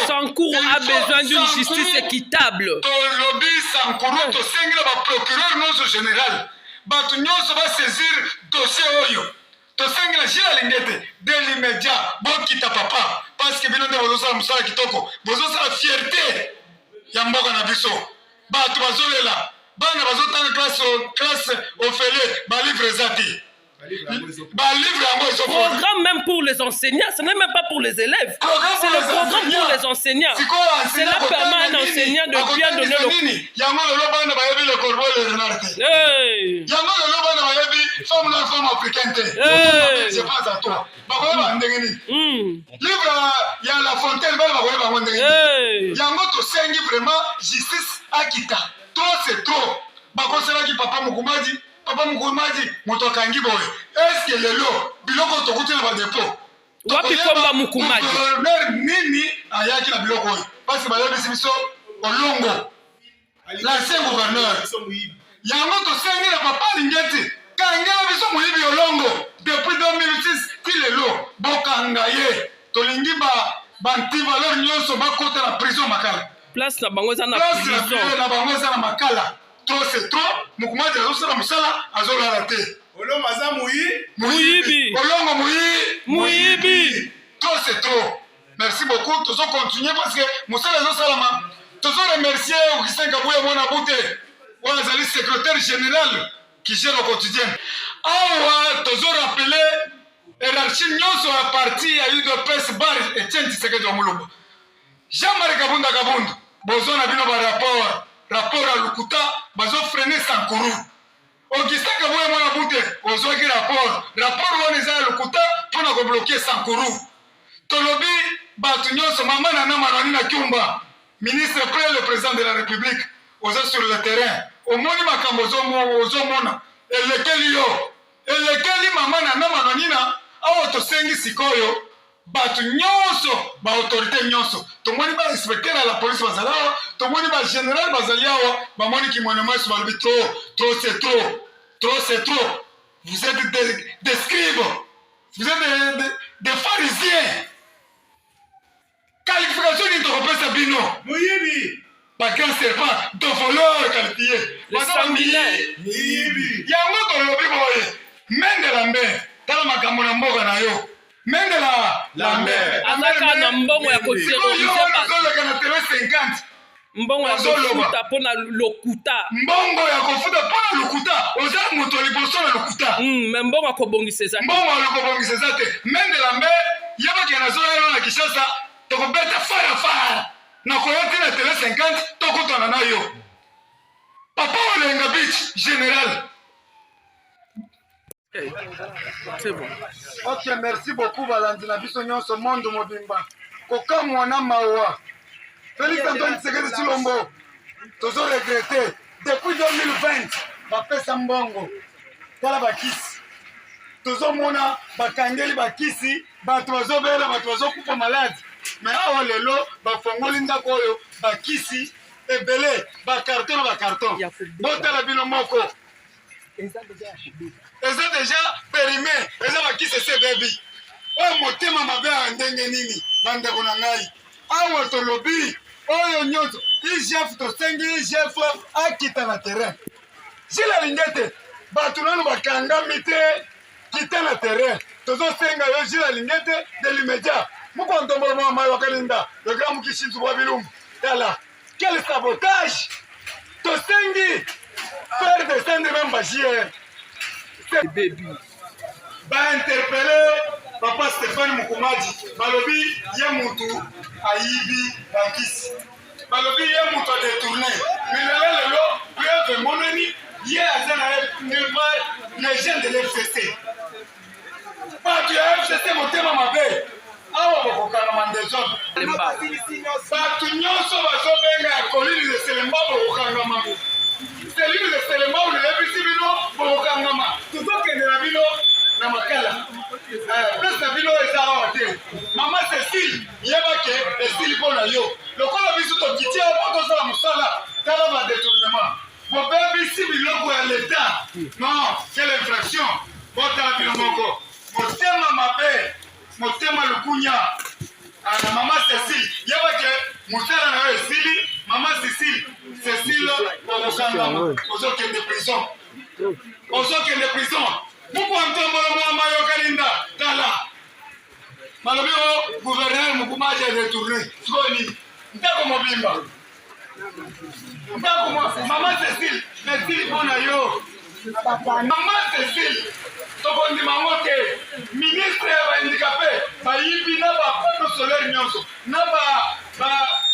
Sankourou a besoin d'une justice équitable tolobi Sankourou tosengi na baprocureur nyonso général bato nyonso basaisir dossier oyo tosengi na Gilles Alingete de l'immédiat bokita papa parce que bino nde bozosala mosala kitoko bozosala fierté ya mboka na biso bato bazolela bana bazotanga classe ofele balivre eza te programme même pour les enseignants, ce n'est même pas pour les élèves. C'est le programme pour les enseignants. Cela permet à un enseignant de bien donner le cours. Papa Mukumaji motokangi boy est-ce que lelo biloko tokuti na badepo wapi komba Mukumaji nini ayaki na biloko oyo parce que bayebisi biso olongo l'ancien gouverneur yango tosengi na papa Alingete kangela biso moyibi olongo depuis 2006 ti lelo bokanga ye tolingi bantivaleur nyonso bakota na prison makala place na bango eza na prison na bango eza na makala trop c'est trop Mukumaji azosala mosala azolala te olongo aza muyibi trop c'est trop merci beaucoup tozo continuer parce que mosala ezosalama tozo remercier Augustin Kabuya mwana bute oyo azali secrétaire général qui gère au quotidien awa tozo rappeler hiérarchie nyonso ya parti ya UDPS bar Etienne Tshisekedi wa Mulumba Jean-Marie Kabunda bozo na bino ba rapport à Lukuta bazo freiner Sankourou Augustin Kabuya mwana bute ozwaki rapport wana eza ya Lukuta mpona kobloke Sankourou tolobi bato nyonso mama Nana Manoni na Kiumba ministre près le président de la République oza sur le terrain omoni makambo ozomona elekeli mama Nana Manoni na awa tosengi sikoyo bato nyonso baautorité nyonso tomoni bainspecteur ya la police bazali awa tomoni bagénéral bazali awa bamoni kimwene mwasi balobi trop c'est trop vous êtes des scribes vous êtes des pharisiens qualification nini tokopesa bino moyibi bagrand serpent de voleur qualifié yango tolobi boye mende lambe tala makambo na mboka na yo mende lambe azaka na mbongo ya kotiozoleka na tele 50 mbongo ya kofuta mpona lokuta mbongo ya kofuta mpona lokuta oza moto liboso na lokuta me mbongo akobongisa eza te mende lambe yebaki nazoyelo na Kinshasa tokobeta fara na koyoti na tele 50 tokutana na yo papa olenga beach général. C'est bon. Ok, merci beaucoup balandi na biso nyonso mondo mobimba kokamwa na mawa Félix Antoine Tshisekedi Tshilombo tozo regretter depuis 2020 bapesa mbongo tala bakisi tozomona bakangeli bakisi bato bazobela bato bazokufa maladi me awa lelo bafongoli ndako oyo bakisi ebele bakarton na bakarton botala bino moko eza deja périmé eza bakisi esebebi oyo motema mabe ya ndenge nini bandeko na ngai awa tolobi oyo nyonso IGF tosengi IGF akita na terrain Gilles Alingete bato nano bakangami te kita na terrain tozosenga yo Gilles Alingete de l'immédiat moko ntombolo mwa mai wakalinda le grand Mukishinzu bwa bilumbu tala quel sabotage tosengi faire descendre même bagier bainterpele papa Stéphane Mukumaji balobi ye mutu ayibi bakisi balobi ye mutu adetourne milelo lelo preuve mononi ye aza na les jeunes de l'FCC bato ya FCC motema mabe awa bokokangama ndezone bato nyonso bazobenga ya kolili de selemba bokokangama selili de selemba olelebisi bino bokokangama tozokende na bino na makala place na bino eza awa te mama Cécile yebake esili mpo na yo lokola biso tokiti awa mpo tozala mosala tala badetournement bobebisi biloko ya leta non quelle infraction botala bino moko motema mabe motema lukunya na mama Cécile yebake mosala na yo esili mama Cécile okokangama ozokende prison mukwantombolo mwama yokalinda tala malobi o gouverneur mukumaji retourné soni ntako mobimba ntako mama Cécile merci mpona yo mama Cécile tokondima ngo te ministre ya bahandicapé bayibi na bapanneau solaire nyonso na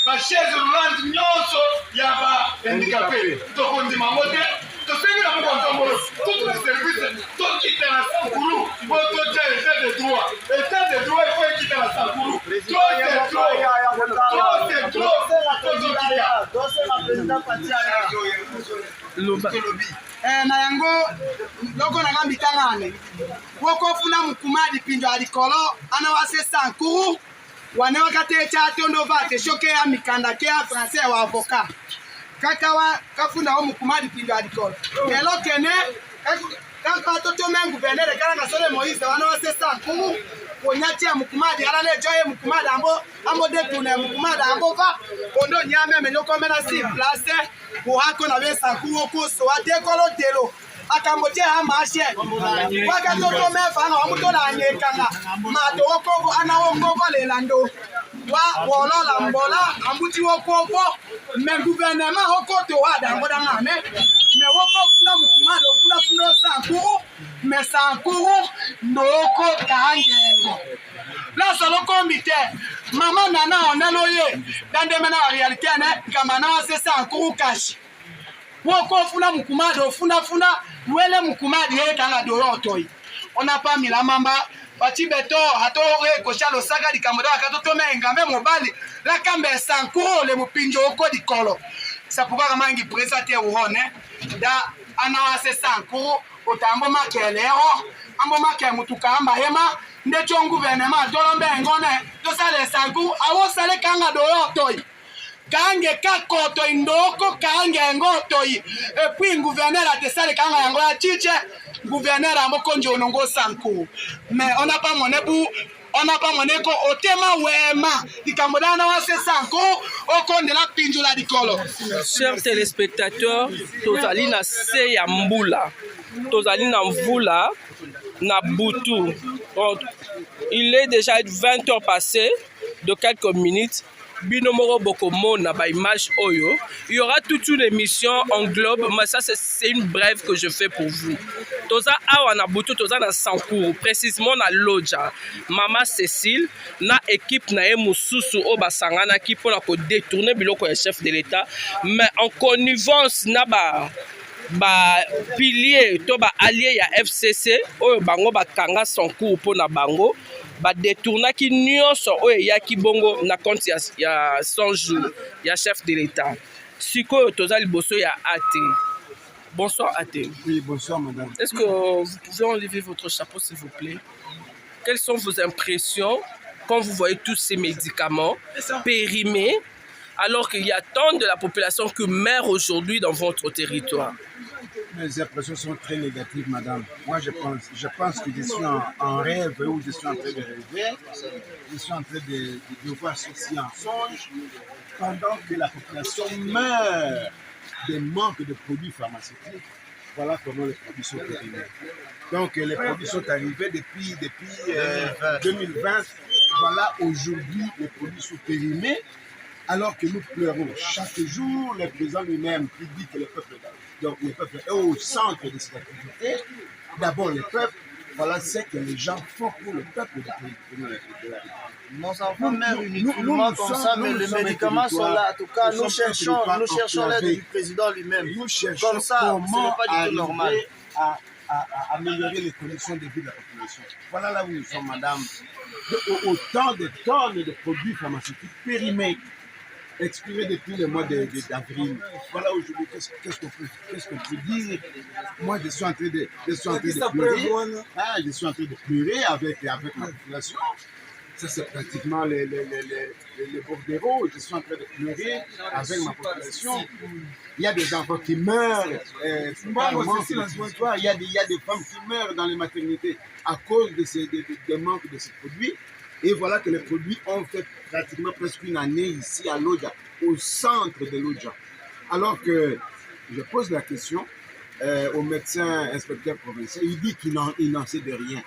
bachaise roulante nyonso ya bahandicapé tokondima ngo te tosengi na mokontombolo toutes les services tokita na sankulu po totia état de droit il faut ekita na sankulu na yango loko na ngambi tangane woko funa mukumadi pindo alikolo ana wase sankuru wane wakate cha tondo vate shoke ya mikanda ke ya français wa avocat kakawa kafunda wa mukumadi pindo alikolo kelo kene kaka toto mengu venere kana na sole Moïse wana wase sankuru konyati ya mukumadi ala le joye mukumadi ambo detune mukumadi ambo va kondo nyame menyoko mena si place kuhako na besa kuko so atekolo telo akamboje amashe waka toto mefa na wamutola anyekanga mato wokogo ana wokogo lelando wa wolola mbola ambuti wokogo me gouvernement hokoto wada ngoda ngane me woko funa mukumadi funa sankuru me sankuru noko kangengo la solo comité maman nana oneloye dande mena réalité ne kamana c'est sankuru kashi woko funa mukumadi funa wele mukumadi ye kanga dorotoi ona pa mila mamba bati beto atore ko chalo saga di kamoda katoto mengambe mobali la kambe sankuru le mupinjo oko di kolo sa pouvoir mangi présenter uhone da anawase sankuru otambo makelero ambo make mutuka amba hema ndecho gouvernement dolombe ngone to sale sankuru awo sale kanga dorotoi kange kakoto indoko kange ngotoi et puis gouverneur a tesale kanga yango ya chiche gouverneur amoko njongo sanku mais on n'a pas moneko otema wema dikamodana wa se sanku okonde la pinjula dikolo. Chers téléspectateurs, tozali na se ya mbula tozali na mvula na butu. Donc il est déjà 20 heures passées de quelques minutes. Binomoro Bokomo na ba image oyo. Il y aura toute une émission en globe, mais ça c'est une brève que je fais pour vous. Toza awa na butu toza na Sankuru, précisément na Lodja. Mama Cécile na équipe na ye mususu o basangana ki pona ko détourner biloko ya chef de l'État, mais en connivence na ba pilier to ba allié ya FCC oyo bango bakanga Sankuru pona bango. Ba détourna ki nyonso oyo yaki bongo na compte ya 100 jours ya chef de l'État. Sikoyo toza liboso ya AT. Bonsoir AT. Oui, bonsoir madame. Est-ce que vous pouvez enlever votre chapeau s'il vous plaît? Quelles sont vos impressions quand vous voyez tous ces médicaments périmés alors qu'il y a tant de la population qui meurt aujourd'hui dans votre territoire? Mes impressions sont très négatives, madame. Moi, je pense que je suis en rêve ou je suis en train de rêver. Je suis en train de voir ceci en songe pendant que la population meurt des manques de produits pharmaceutiques. Voilà comment les produits sont périmés. Donc, les produits sont arrivés depuis 2020. Voilà, aujourd'hui, les produits sont périmés. Alors que nous pleurons chaque jour, le président lui-même qui dit que le peuple est au centre de cette activité. D'abord le peuple, Voilà ce que les gens font pour le peuple de la République. Nos enfants meurent inutilement comme ça, mais les médicaments sont là. En tout cas, nous cherchons l'aide du président lui-même. Nous cherchons comme ça, comment ce n'est pas du tout normal. à améliorer les conditions de vie de la population. Voilà là où nous sommes, madame. Autant de tonnes de produits pharmaceutiques périmés, expirés depuis le mois d'avril. Voilà aujourd'hui, qu'est-ce qu'on peut dire? Moi, je suis en train de pleurer. Ah, je suis en train de pleurer avec ma population. Ça, c'est pratiquement les bordereaux. Je suis en train de pleurer avec ma population. Il y a des enfants qui meurent. Il y a des femmes qui meurent dans les maternités à cause de manque de ces produits. Et voilà que les produits ont fait pratiquement presque une année ici à Lodja, au centre de Lodja. Alors que je pose la question au médecin inspecteur provincial, il dit qu'il n'en sait de rien.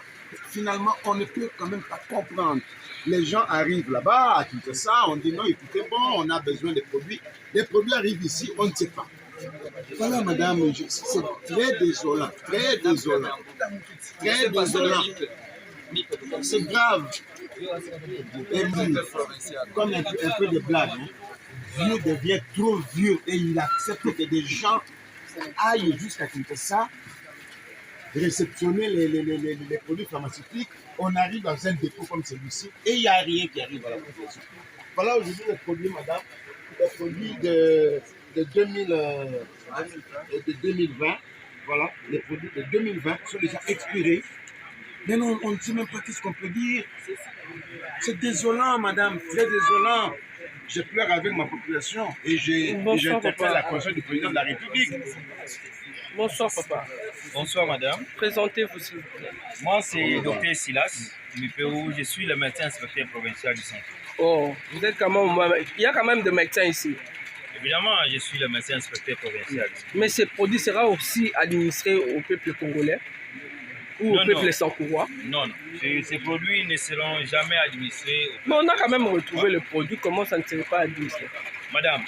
Finalement, on ne peut quand même pas comprendre. Les gens arrivent là-bas, à Kinshasa, on dit non, écoutez, bon, on a besoin de produits. Les produits arrivent ici, on ne sait pas. Voilà, madame, c'est très désolant, très désolant, très désolant. C'est grave. Et lui, comme un peu de blague, Dieu devient trop vieux et il accepte que des gens aillent jusqu'à Kinshasa réceptionner les produits pharmaceutiques. On arrive dans un dépôt comme celui-ci et il n'y a rien qui arrive à la population. Voilà aujourd'hui les produits, madame, les produits de 2020. Voilà, les produits de 2020 sont déjà expirés. Mais non, on ne sait même pas ce qu'on peut dire. C'est désolant, madame, très désolant. Je pleure avec ma population et j'interpelle la conscience du président de la République. Bonsoir, papa. Bonsoir, madame. Présentez-vous, s'il vous plaît. Moi, c'est Dr Silas Mipéou. Je suis le médecin inspecteur provincial du centre. Oh, vous êtes quand même... Il y a quand même des médecins ici. Évidemment, je suis le médecin inspecteur provincial. Mais ces produits seront aussi administrés au peuple congolais ou au peuple sankouroi? Non, non. Ces produits ne seront jamais administrés. Mais on a quand même retrouvé le produit. Comment ça ne serait pas administré? Madame,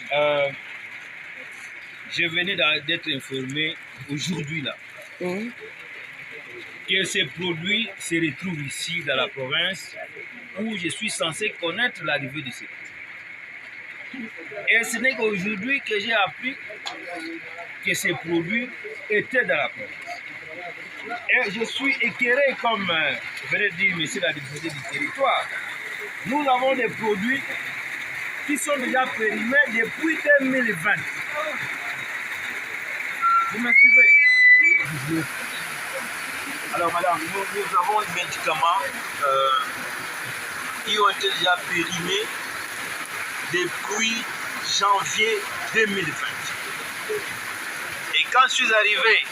je venais d'être informé aujourd'hui là que ces produits se retrouvent ici dans la province où je suis censé connaître l'arrivée de ces produits. Et ce n'est qu'aujourd'hui que j'ai appris que ces produits étaient dans la province. Et je suis éclairé comme venait de dire monsieur la députée du territoire. Nous avons des produits qui sont déjà périmés depuis 2020. Vous me suivez? Alors madame, nous avons des médicaments qui ont été déjà périmés depuis janvier 2020. Et quand je suis arrivé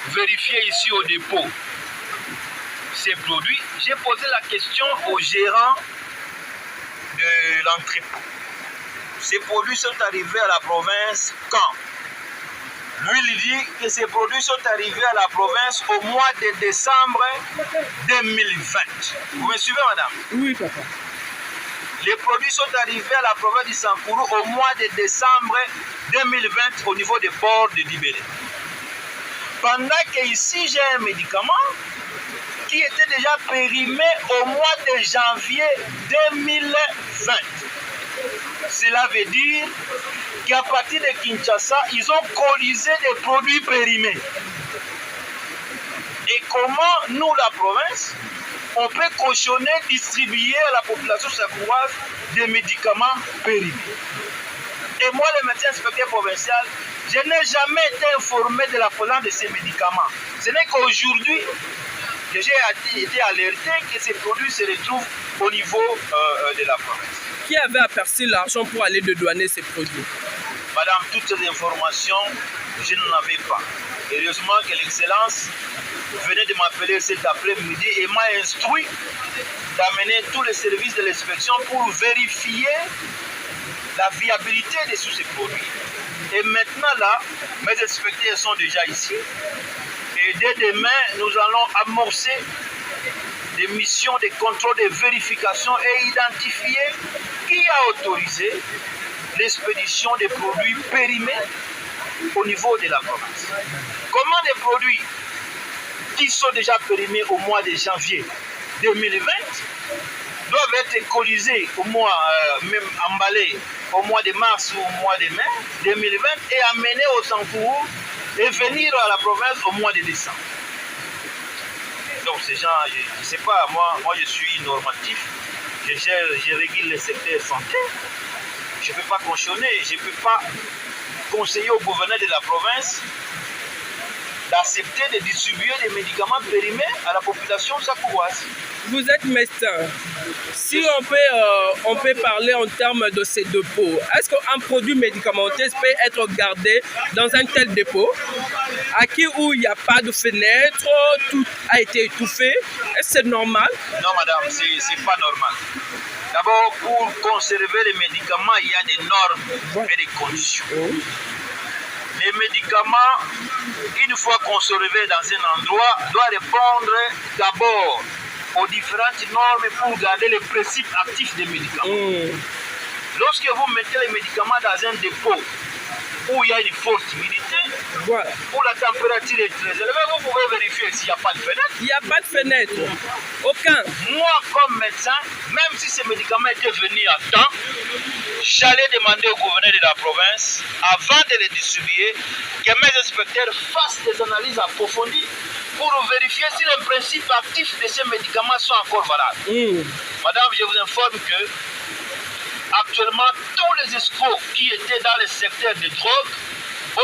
vérifier ici au dépôt ces produits, j'ai posé la question au gérant de l'entrepôt. Ces produits sont arrivés à la province quand? Lui, il dit que ces produits sont arrivés à la province au mois de décembre 2020. Vous me suivez, madame? Oui, papa. Les produits sont arrivés à la province du Sankourou au mois de décembre 2020 au niveau des ports de Dibélé. Pendant que ici, j'ai un médicament qui était déjà périmé au mois de janvier 2020. Cela veut dire qu'à partir de Kinshasa, ils ont colisé des produits périmés. Et comment nous, la province, on peut cautionner, distribuer à la population sakouroise des médicaments périmés? Et moi, le médecin inspecteur provincial, je n'ai jamais été informé de la présence de ces médicaments. Ce n'est qu'aujourd'hui que j'ai été alerté que ces produits se retrouvent au niveau de la province. Qui avait aperçu l'argent pour aller dédouaner ces produits? Madame, toutes ces informations, je n'en avais pas. Heureusement que l'Excellence venait de m'appeler cet après-midi et m'a instruit d'amener tous les services de l'inspection pour vérifier la viabilité de tous ces produits. Et maintenant là, mes inspecteurs sont déjà ici. Et dès demain, nous allons amorcer des missions de contrôle, de vérification et identifier qui a autorisé l'expédition des produits périmés au niveau de la province. Comment des produits qui sont déjà périmés au mois de janvier 2020 doivent être colisés au mois, même emballés au mois de mars ou au mois de mai 2020 et amenés au Sankourou et venir à la province au mois de décembre. Donc ces gens, je ne sais pas, moi je suis normatif, je régule le secteur santé, je ne peux pas cautionner, je ne peux pas conseiller au gouverneur de la province d'accepter de distribuer des médicaments périmés à la population sakouroise. Vous êtes médecin. Si on peut parler en termes de ces dépôts, est-ce qu'un produit médicamenteux peut être gardé dans un tel dépôt, à qui où il n'y a pas de fenêtre, tout a été étouffé? Est-ce que c'est normal? Non, madame, c'est pas normal. D'abord, pour conserver les médicaments, il y a des normes et des conditions. Les médicaments, une fois conservés dans un endroit, doivent répondre d'abord aux différentes normes pour garder les principes actifs des médicaments. Lorsque vous mettez les médicaments dans un dépôt où il y a une forte humidité, où la température est très élevée, vous pouvez vérifier s'il n'y a pas de fenêtre. Il n'y a pas de fenêtre. Aucun. Moi, comme médecin, même si ces médicaments étaient venus à temps, j'allais demander au gouverneur de la province, avant de les distribuer, que mes inspecteurs fassent des analyses approfondies pour vérifier si les principes actifs de ces médicaments sont encore valables. Madame, je vous informe que actuellement, tous les escrocs qui étaient dans le secteur des drogues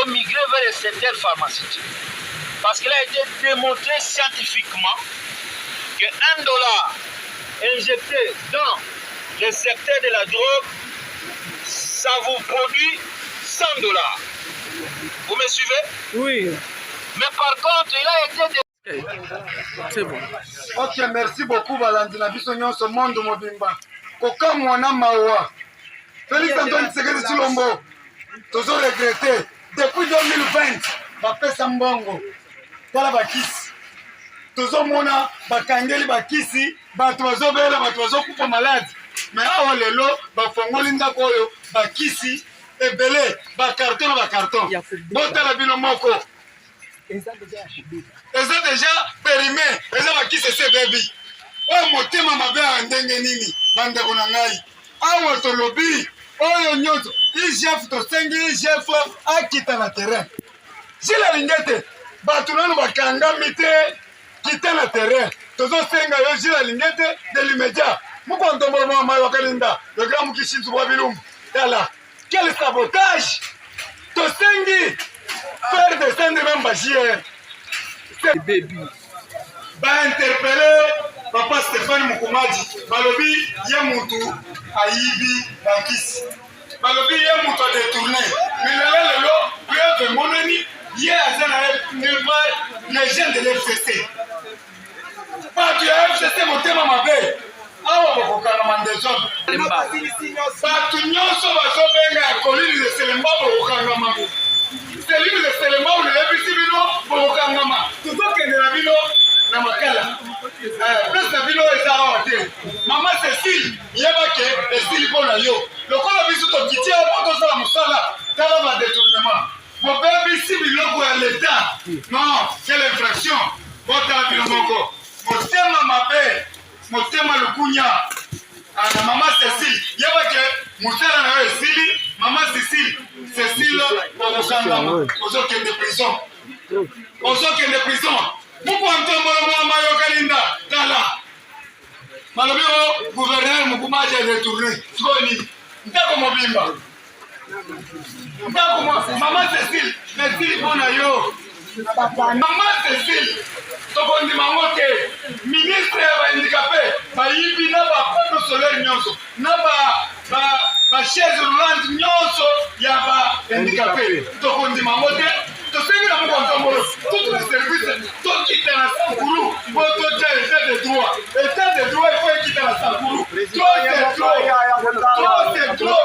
ont migré vers le secteur pharmaceutique. Parce qu'il a été démontré scientifiquement que $1 injecté dans le secteur de la drogue, ça vous produit $100. Vous me suivez? Oui. Mais par contre, il a été... C'est bon. Ok, merci beaucoup, Valentina. Bisognon, ce monde mobimba. Koka mwana mawa. Félix Antoine Tshisekedi Tshilombo. Toujours regretté. Depuis 2020, bapesa mbongo. Tala bakisi. Toujours mona bakangeli bakisi. Bato bazobela, bato bazokupa malade. Mais awa lelo, bafongoli ndako oyo, bakisi. Ebele, bakarton na bakarton. Botala bino moko. Eza déjà périmé. Eza bakisi ese bebi. Oyo motema mabe ya ndenge nini bandeko na ngai awa tolobi oyo nyonso IGF tosengi IGF akita na terrain jila lingete bato nano bakangami te kita na terrain tozosenga yo jila lingete de l'immédiat mukontombolo mwa mai wakalinda le grand mukishinzu bwa bilumbu tala quel sabotage tosengi faire descendre même bagière baby ba interpeller Papa Stéphane Mukumaji, balobi ye mutu ayibi bakisi. Balobi ye mutu a détourné. Mais lelo, preuve mononi, ye azana les jeunes de l'FCC. Pas du FCC motema mabe. Awa bokokana mandezone. Batu nyonso bazobenga ya kolini de Selemba bokokangama. Selini de Selemba ulebisi bino bokokangama. Tuzokende na bino na makala. Plus na bino ezala te. Mama Cécile, yebake esili pona yo. Lokola biso to kiti o to sala musala, tala ba détournement. Bo bebi si biloko ya l'État. Non, quelle infraction. Bota bino moko. Motema mabe, motema lukunya. Ana Mama Cécile, yebake musala na esili, Mama Cécile okosanga, ozokende prison. Ozokende prison. Pourquoi on Mayokalinda Tala Malobio, gouverneur Mukumaji a détourné. Soni, Ntako Mobimba. Ntako Maman Cécile, merci pour yo. Maman Cécile, Tokondi Mamoke, ministre ya handicapé, bayibi na ba panneau solaire nyonso, na ba chaise roulante nyonso ya ba handicapé. Tokondi Mamoke. Tosengi na mukontombolo, tous les services, tout qui est dans Sankourou, pour tout état de droit. État de droit, il faut quitter la Sankourou. Trop c'est trop.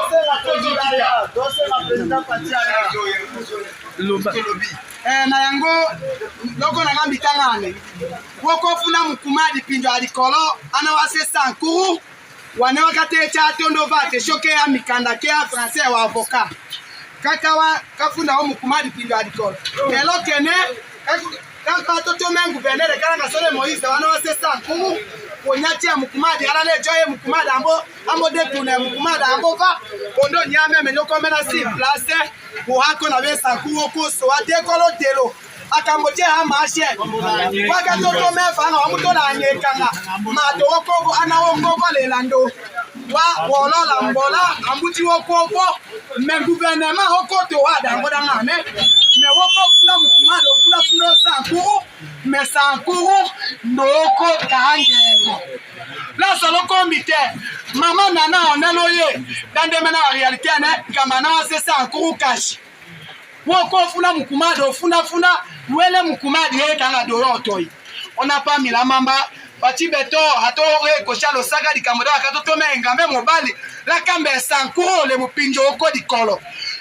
Na yango loko na ngambi tangane woko funa mukumadi pindo alikolo anawase Sankourou wane wakati cha tondo vate shoke ya mikanda ke ya français wa avocat kakawa kafunda ho mukumadi pindo alikolo lelo kene kaka totome gouverneur kala sole Moïse wana wasesa nkuru onyati ya mukumadi ala le joye mukumadi ambo détourner mukumadi ambo va kondo nyame menyoko mena si place pour hako na besa nkuru ko so adekolo telo akamboje ha marché waka totome fanga wamutola nyekanga mato okogo ana okogo le lando wa wolola mbola ambuti okogo men gouvernement okoto wa dango dangane me woko funa mukumado funa sankuru me sankuru noko kangengo la solo comité mama nana oneloye dandeme na réalité ne kamana se sankuru kashi woko funa mukumado funa wele mukumadi ye kanga doyo toyi ona pa mila mamba bati beto atore kochalo saga di kamoda akatotome ngambe mobali la kambe sankuru le mupinjo oko di kolo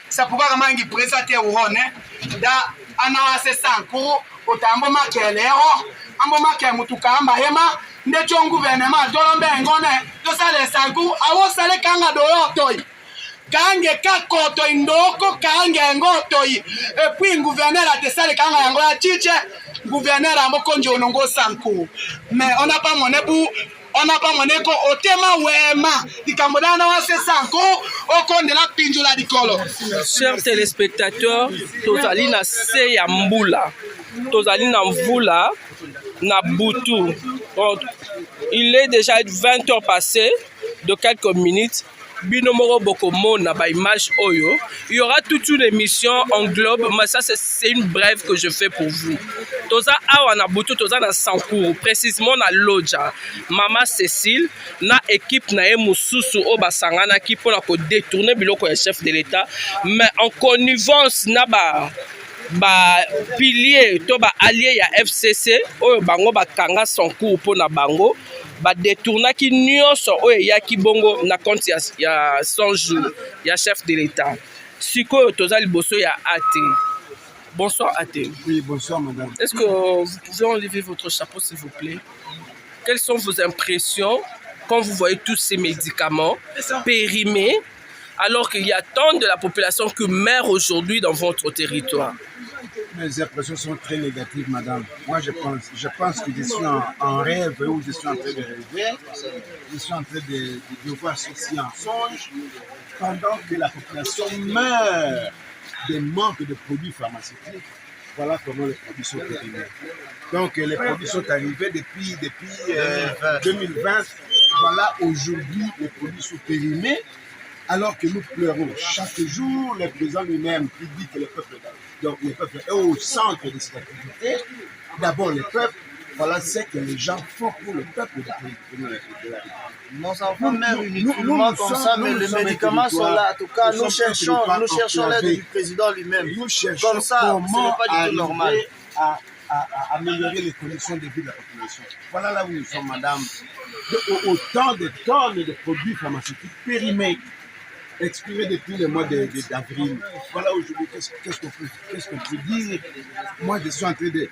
ça pouvoir mangi présenter uhone da anawase sankuru otambo makelero ambo makemutuka amba hema ndecho gouvernement dolombe ngone to sale sankuru awo sale kanga doyo toyi kange kakoto indoko kange ngotoyi et puis gouverneur a tesale kanga yango ya chiche gouverneur ambo konjo onongo sankuru mais on n'a pas mon époux on n'a pas mon écho au tema wema dikamodana wa se sankuru okonde la pinjula dikolo. Chers téléspectateurs, tozali na se ya mbula tozali na mvula na butu. Donc il est déjà 20 heures passées de quelques minutes. Binomoro Bokomo na ba image Oyo. Il y aura toute une émission en globe, mais ça c'est une brève que je fais pour vous. Toza awa na butu toza na Sankuru, précisément na Lodja. Mama Cécile na équipe na ye mususu o basangana ki pona ko détourner biloko ya chef de l'État, mais en connivence na ba pilier to ba allié ya FCC oyo bango bakanga Sankuru pona bango. Ba détourna ki nyonso oyo yaki bongo na compte ya 100 jours ya chef de l'État. Sikoyo toza liboso ya AT. Bonsoir AT. Oui, bonsoir madame. Est-ce que vous pouvez enlever votre chapeau s'il vous plaît? Quelles sont vos impressions quand vous voyez tous ces médicaments périmés alors qu'il y a tant de la population qui meurt aujourd'hui dans votre territoire? Mes impressions sont très négatives, madame. Moi, je pense que je suis en rêve ou je suis en train de rêver. Je suis en train de voir ceci en songe pendant que la population meurt des manques de produits pharmaceutiques. Voilà comment les produits sont périmés. Donc, les produits sont arrivés depuis 2020. Voilà, aujourd'hui, les produits sont périmés. Alors que nous pleurons chaque jour, le président lui-même qui dit que le peuple est au centre de cette activité. D'abord le peuple, voilà ce que les gens font pour le peuple de la Nos enfants meurent inutilement comme ça, mais les médicaments sont là. En tout cas, nous cherchons l'aide du président lui-même. Nous cherchons comme ça, comment ce n'est pas du tout normal. À améliorer les conditions de vie de la population. Voilà là où nous sommes, madame. Autant de tonnes de produits pharmaceutiques périmés, expiré depuis le mois d'avril. Voilà aujourd'hui, qu'est-ce qu'on peut dire? Moi, je suis en train de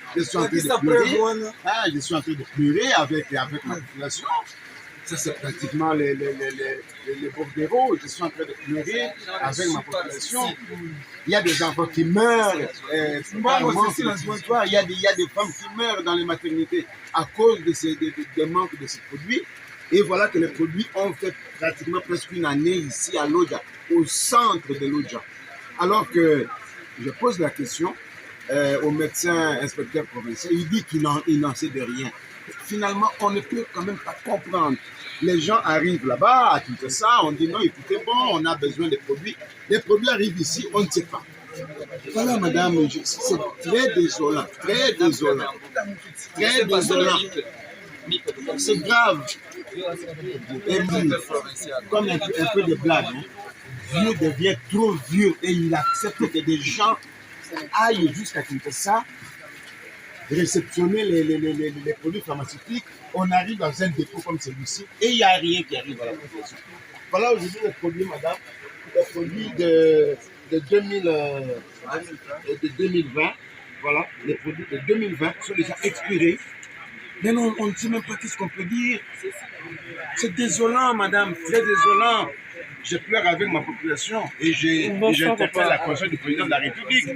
pleurer. Ah, je suis en train de pleurer avec ma population. Ça, c'est pratiquement les bordereaux. Je suis en train de pleurer avec ma population. Il y a des enfants qui meurent. Il y a des femmes qui meurent dans les maternités à cause des manques de ces produits. Et voilà que les produits ont fait pratiquement presque une année ici à Lodja, au centre de Lodja. Alors que je pose la question au médecin inspecteur provincial, il dit qu'il n'en sait de rien. Finalement, on ne peut quand même pas comprendre. Les gens arrivent là-bas, à tout ça, on dit non, écoutez, bon, on a besoin des produits. Les produits arrivent ici, on ne sait pas. Voilà, madame, c'est très désolant, très désolant, très désolant. C'est grave. Et puis, comme un peu de blague, Dieu devient trop vieux et il accepte que des gens aillent jusqu'à Kinshasa réceptionner les produits pharmaceutiques. On arrive dans un dépôt comme celui-ci et il n'y a rien qui arrive à la population. Voilà aujourd'hui les produits, madame, les produits de 2020. Voilà, les produits de 2020 sont déjà expirés. Mais non, on ne sait même pas ce qu'on peut dire. C'est désolant, madame, très désolant. Je pleure avec ma population et j'interpelle la conscience du président de la République.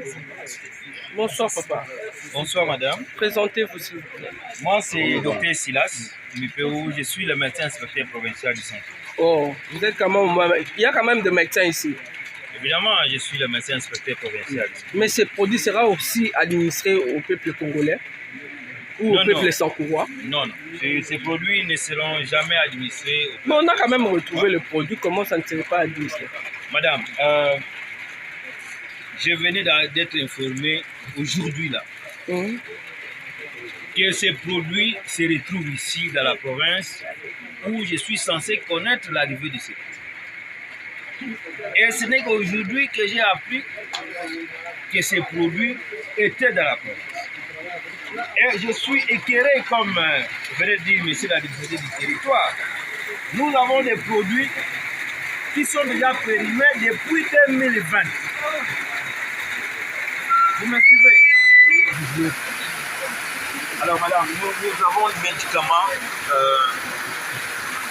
Bonsoir, papa. Bonsoir madame. Présentez-vous s'il vous plaît. Moi c'est Dr Silas Mipéou, je suis le médecin inspecteur provincial du centre. Oh, vous êtes quand même... Il y a quand même des médecins ici. Évidemment, je suis le médecin inspecteur provincial. Mais ces produits sera aussi administré au peuple congolais ou au peuple sans-courrois? Non, non. Ces produits ne seront jamais administrés. Mais on a quand même retrouvé le produit. Comment ça ne serait pas administré? Madame, je venais d'être informé aujourd'hui là que ces produits se retrouvent ici dans la province où je suis censé connaître l'arrivée de ces produits. Et ce n'est qu'aujourd'hui que j'ai appris que ces produits étaient dans la province. Et je suis éclairé, comme venait de dire monsieur l'administrateur du territoire. Nous avons des produits qui sont déjà périmés depuis 2020. Vous me suivez? Alors madame, nous avons des médicaments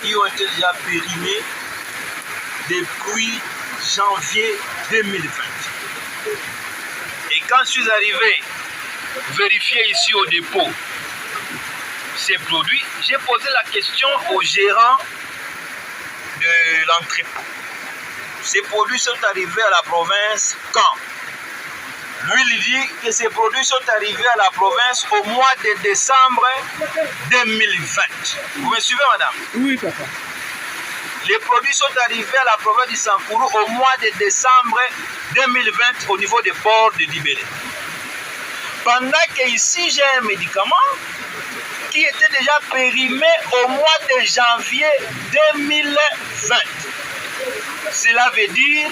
qui ont été déjà périmés depuis janvier 2020. Et quand je suis arrivé vérifier ici au dépôt ces produits, j'ai posé la question au gérant de l'entrepôt. Ces produits sont arrivés à la province quand? Lui, il dit que ces produits sont arrivés à la province au mois de décembre 2020. Vous me suivez, madame? Oui, papa. Les produits sont arrivés à la province du Sankourou au mois de décembre 2020 au niveau des ports de Dibélé. Pendant que ici, j'ai un médicament qui était déjà périmé au mois de janvier 2020. Cela veut dire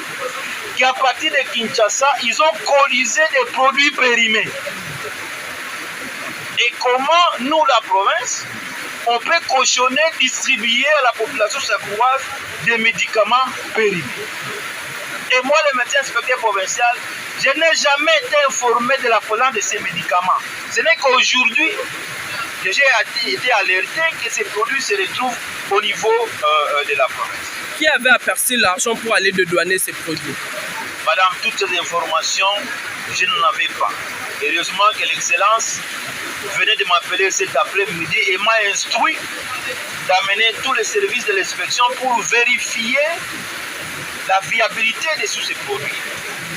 qu'à partir de Kinshasa, ils ont colisé des produits périmés. Et comment nous, la province, on peut cautionner, distribuer à la population sakouroise des médicaments périmés? Et moi, le médecin inspecteur provincial, je n'ai jamais été informé de la présence de ces médicaments. Ce n'est qu'aujourd'hui que j'ai été alerté que ces produits se retrouvent au niveau de la province. Qui avait aperçu l'argent pour aller dédouaner ces produits? Madame, toutes ces informations, je n'en avais pas. Heureusement que l'Excellence venait de m'appeler cet après-midi et m'a instruit d'amener tous les services de l'inspection pour vérifier la viabilité de tous ces produits.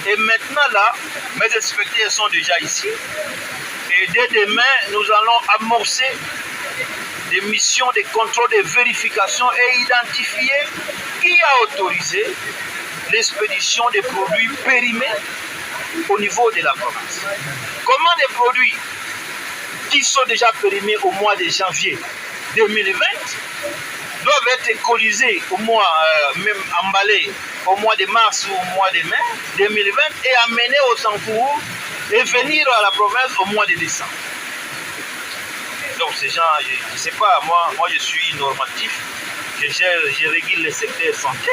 Et maintenant là, mes inspecteurs sont déjà ici. Et dès demain, nous allons amorcer des missions de contrôle, de vérification et identifier qui a autorisé l'expédition des produits périmés au niveau de la province. Comment des produits qui sont déjà périmés au mois de janvier 2020 doivent être colisés au mois, même emballés au mois de mars ou au mois de mai 2020 et amenés au Sankourou et venir à la province au mois de décembre. Donc ces gens, je ne sais pas, moi je suis normatif, je régule le secteur santé,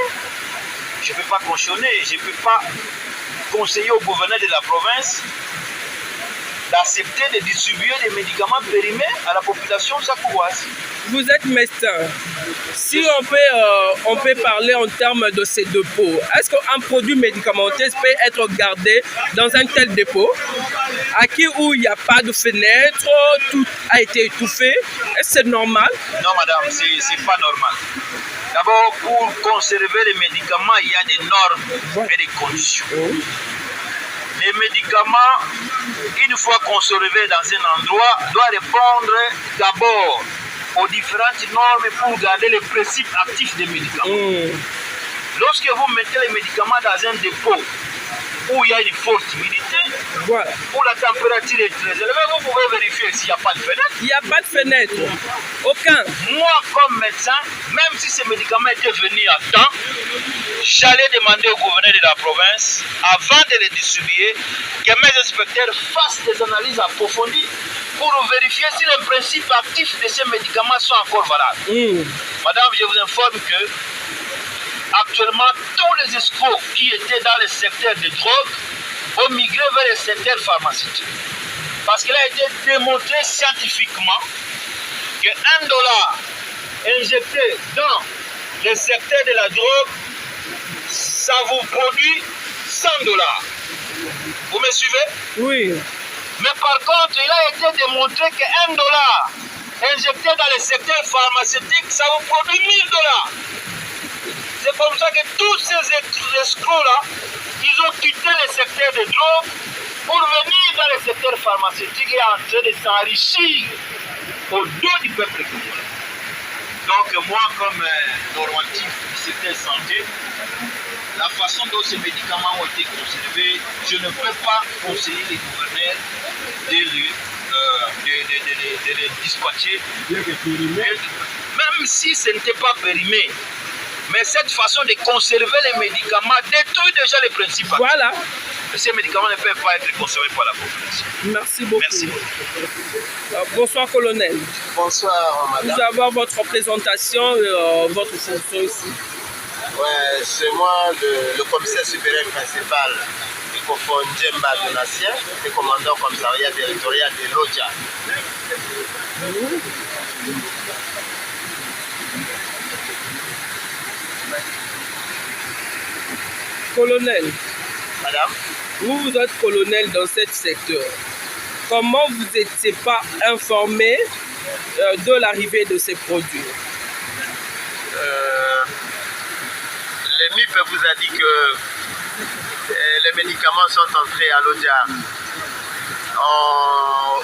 je ne peux pas cautionner, je ne peux pas conseiller au gouverneur de la province d'accepter de distribuer des médicaments périmés à la population sakouroise. Vous êtes médecin. Si on peut parler en termes de ces dépôts, est-ce qu'un produit médicamenteux peut être gardé dans un tel dépôt, à qui où il n'y a pas de fenêtre, tout a été étouffé? Est-ce que c'est normal? Non, madame, c'est pas normal. D'abord, pour conserver les médicaments, il y a des normes et des conditions. Les médicaments, une fois conservés dans un endroit, doivent répondre d'abord aux différentes normes pour garder les principes actifs des médicaments. Lorsque vous mettez les médicaments dans un dépôt où il y a une forte humidité, où la température est très élevée, vous pouvez vérifier s'il n'y a pas de fenêtre. Il n'y a pas de fenêtre. Aucun. Moi, comme médecin, même si ces médicaments étaient venus à temps, j'allais demander au gouverneur de la province, avant de les distribuer, que mes inspecteurs fassent des analyses approfondies pour vérifier si les principes actifs de ces médicaments sont encore valables. Madame, je vous informe que actuellement, tous les escrocs qui étaient dans le secteur des drogues ont migré vers le secteur pharmaceutique. Parce qu'il a été démontré scientifiquement que $1 injecté dans le secteur de la drogue, ça vous produit $100. Vous me suivez? Oui. Mais par contre, il a été démontré que $1 injecté dans le secteur pharmaceutique, ça vous produit $1000. C'est comme ça que tous ces escrocs-là, ils ont quitté le secteur des drogues pour venir dans le secteur pharmaceutique et en train de s'enrichir au dos du peuple congolais. Donc moi, comme normatif du secteur santé, la façon dont ces médicaments ont été conservés, je ne peux pas conseiller les gouverneurs de les dispatcher, même si ce n'était pas périmé. Mais cette façon de conserver les médicaments détruit déjà les principes. Voilà. Ces médicaments ne peuvent pas être consommés par la population. Merci beaucoup. Merci beaucoup. Bonsoir, colonel. Bonsoir, madame. Vous avez votre présentation, votre fonction ici. Ouais, c'est moi, le commissaire supérieur principal du Kofo Ndjemba Donatien, le commandant commissariat territorial de Lodja. Colonel. Madame. Vous êtes colonel dans ce secteur. Comment vous n'étiez pas informé de l'arrivée de ces produits? Le MIP vous a dit que les médicaments sont entrés à Lodja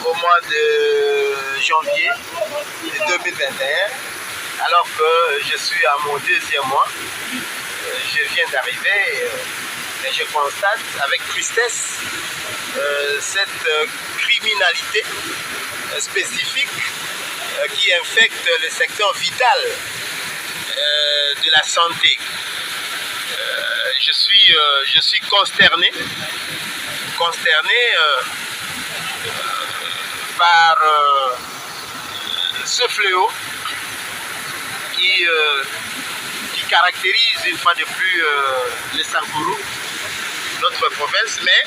au mois de janvier 2021, alors que je suis à mon 2e mois. Je viens d'arriver et je constate avec tristesse cette criminalité spécifique qui infecte le secteur vital de la santé. Je suis consterné par ce fléau qui caractérise une fois de plus le Sankourou, notre province, mais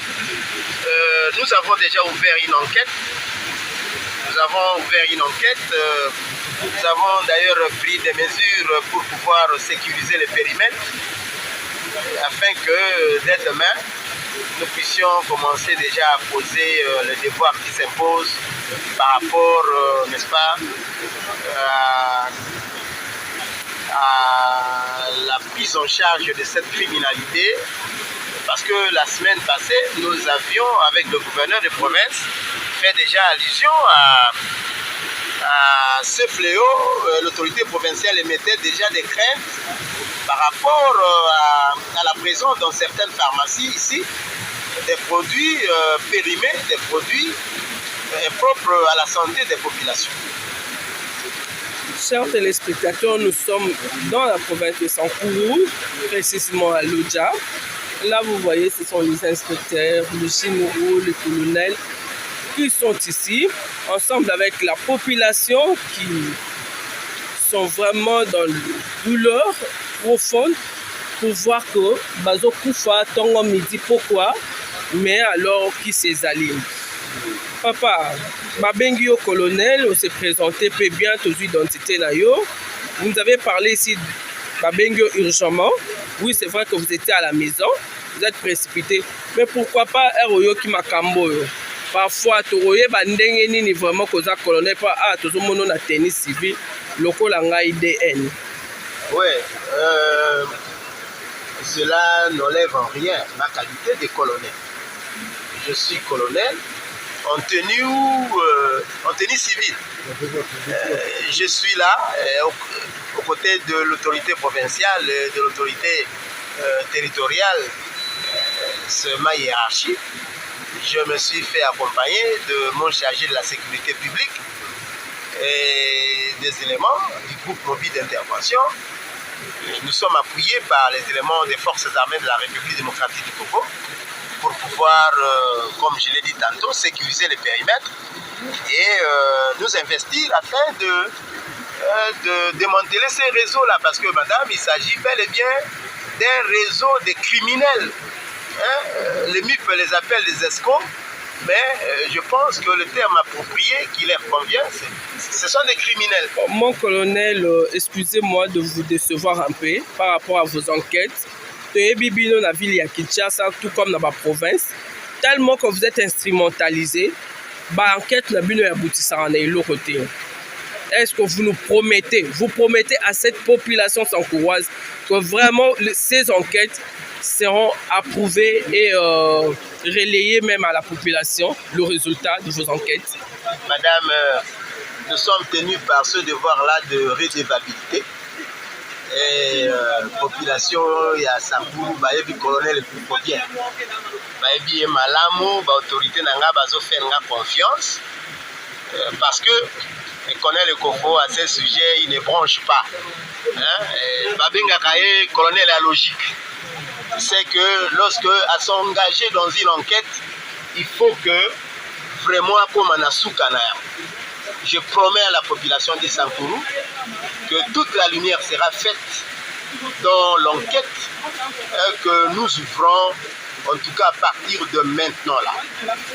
nous avons déjà ouvert une enquête. Nous avons d'ailleurs pris des mesures pour pouvoir sécuriser le périmètre afin que dès demain, nous puissions commencer déjà à poser les devoirs qui s'imposent par rapport, n'est-ce pas, à la prise en charge de cette criminalité, parce que la semaine passée, nous avions, avec le gouverneur de province, fait déjà allusion à ce fléau. L'autorité provinciale émettait déjà des craintes par rapport à la présence dans certaines pharmacies ici, des produits périmés, des produits propres à la santé des populations. Chers téléspectateurs, nous sommes dans la province de Sankourou, précisément à Lodja. Là, vous voyez, ce sont les inspecteurs, le généraux, les colonels qui sont ici, ensemble avec la population qui sont vraiment dans la douleur profonde pour voir que Bazo Koufa, Tongo Midi, pourquoi, mais alors qui s'exalime. Papa, Babengi au colonel, on s'est présenté peu bien aux identités là. Vous nous avez parlé ici de Babengi urgemment. Oui, c'est vrai que vous étiez à la maison, vous êtes précipité. Mais pourquoi pas Eroyo qui m'a cambo? Parfois, Toroye Bandenge ni vraiment cause colonel pas ah tout le monde na tennis civil local en IDN. Oui, cela n'enlève en rien ma qualité de colonel. Je suis colonel en tenue civile. Je suis là aux côtés de l'autorité provinciale, de l'autorité territoriale, ma hiérarchie. Je me suis fait accompagner de mon chargé de la sécurité publique et des éléments du groupe mobile d'intervention. Nous sommes appuyés par les éléments des forces armées de la République démocratique du Congo pour pouvoir, comme je l'ai dit tantôt, sécuriser les périmètres et nous investir afin de démanteler ces réseaux-là. Parce que, madame, il s'agit bel et bien d'un réseau de criminels. Les MIP les appellent des escrocs, mais je pense que le terme approprié qui leur convient, ce sont des criminels. Mon colonel, excusez-moi de vous décevoir un peu par rapport à vos enquêtes. Bibino na ville ya Kinshasa, tout comme dans ma province, tellement que vous êtes instrumentalisé, Bah, enquête la bino aboutissant en l'autre côté. Est-ce que vous nous promettez, à cette population sankouroise que vraiment ces enquêtes seront approuvées et relayées même à la population, le résultat de vos enquêtes? Madame, nous sommes tenus par ce devoir-là de redevabilité. Et population, il y a Sankourou, le colonel le plus bien. Il y a Malamu, l'autorité n'a pas confiance. Parce que le colonel le Congo à ce sujet, il ne bronche pas. Babenga Kaye, colonel la logique. C'est que lorsque à s'engager dans une enquête, il faut que vraiment comme on a soukanaya. Je promets à la population de Sankourou que toute la lumière sera faite dans l'enquête que nous ouvrons, en tout cas à partir de maintenant là.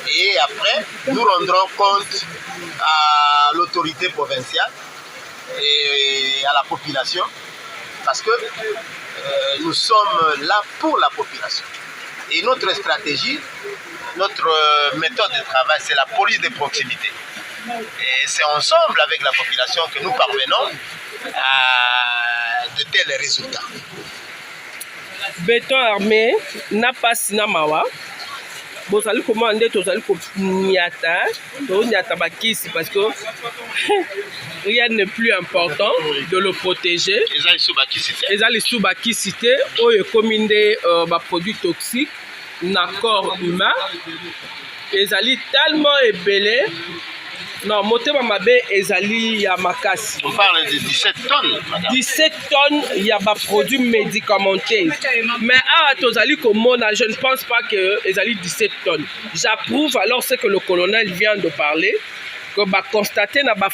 Et après, nous rendrons compte à l'autorité provinciale et à la population, parce que nous sommes là pour la population. Et notre stratégie, notre méthode de travail, c'est la police de proximité. Et c'est ensemble avec la population que nous parvenons à de tels résultats. Béton armé n'a pas sinamawa. Vous allez commander, vous allez bakisi parce que rien n'est plus important de le protéger. Les allez sous bakisité, ou les commandé produits toxiques, n'a corps humain. Les allez tellement ébélés. Non, motema mabe ezali ya makasi. On parle de 17 tonnes. Madame. 17 tonnes, il y a des produits médicamentés. Mais à Tozali Komona, je ne pense pas que ezali 17 tonnes. J'approuve alors ce que le colonel vient de parler, que bah constater na ba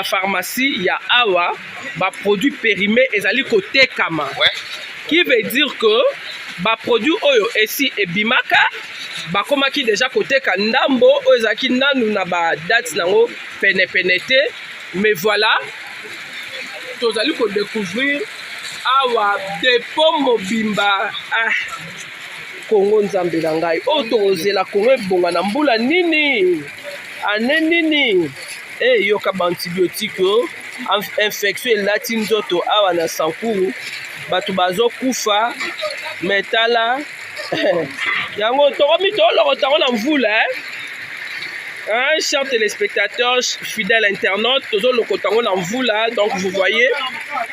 pharmacie il y a awa ba produits périmés ezali côté kama. Ouais. Qui veut dire que ba produit oyo esi ebimaka bakomaki déjà côté kandambo ozaki nanu na ba date nango pene penete, mais voilà tozali ko découvrir awa dépôt mobimba Congo nzambe na ngai o tozela Congo bonga na mbula nini ane nini yoka ba antibiotique infection elati nzoto awa na Sankourou bato bazo kufa metala yango tokomi toloko tango na mvula chers téléspectateurs, fidèles internautes, donc vous voyez,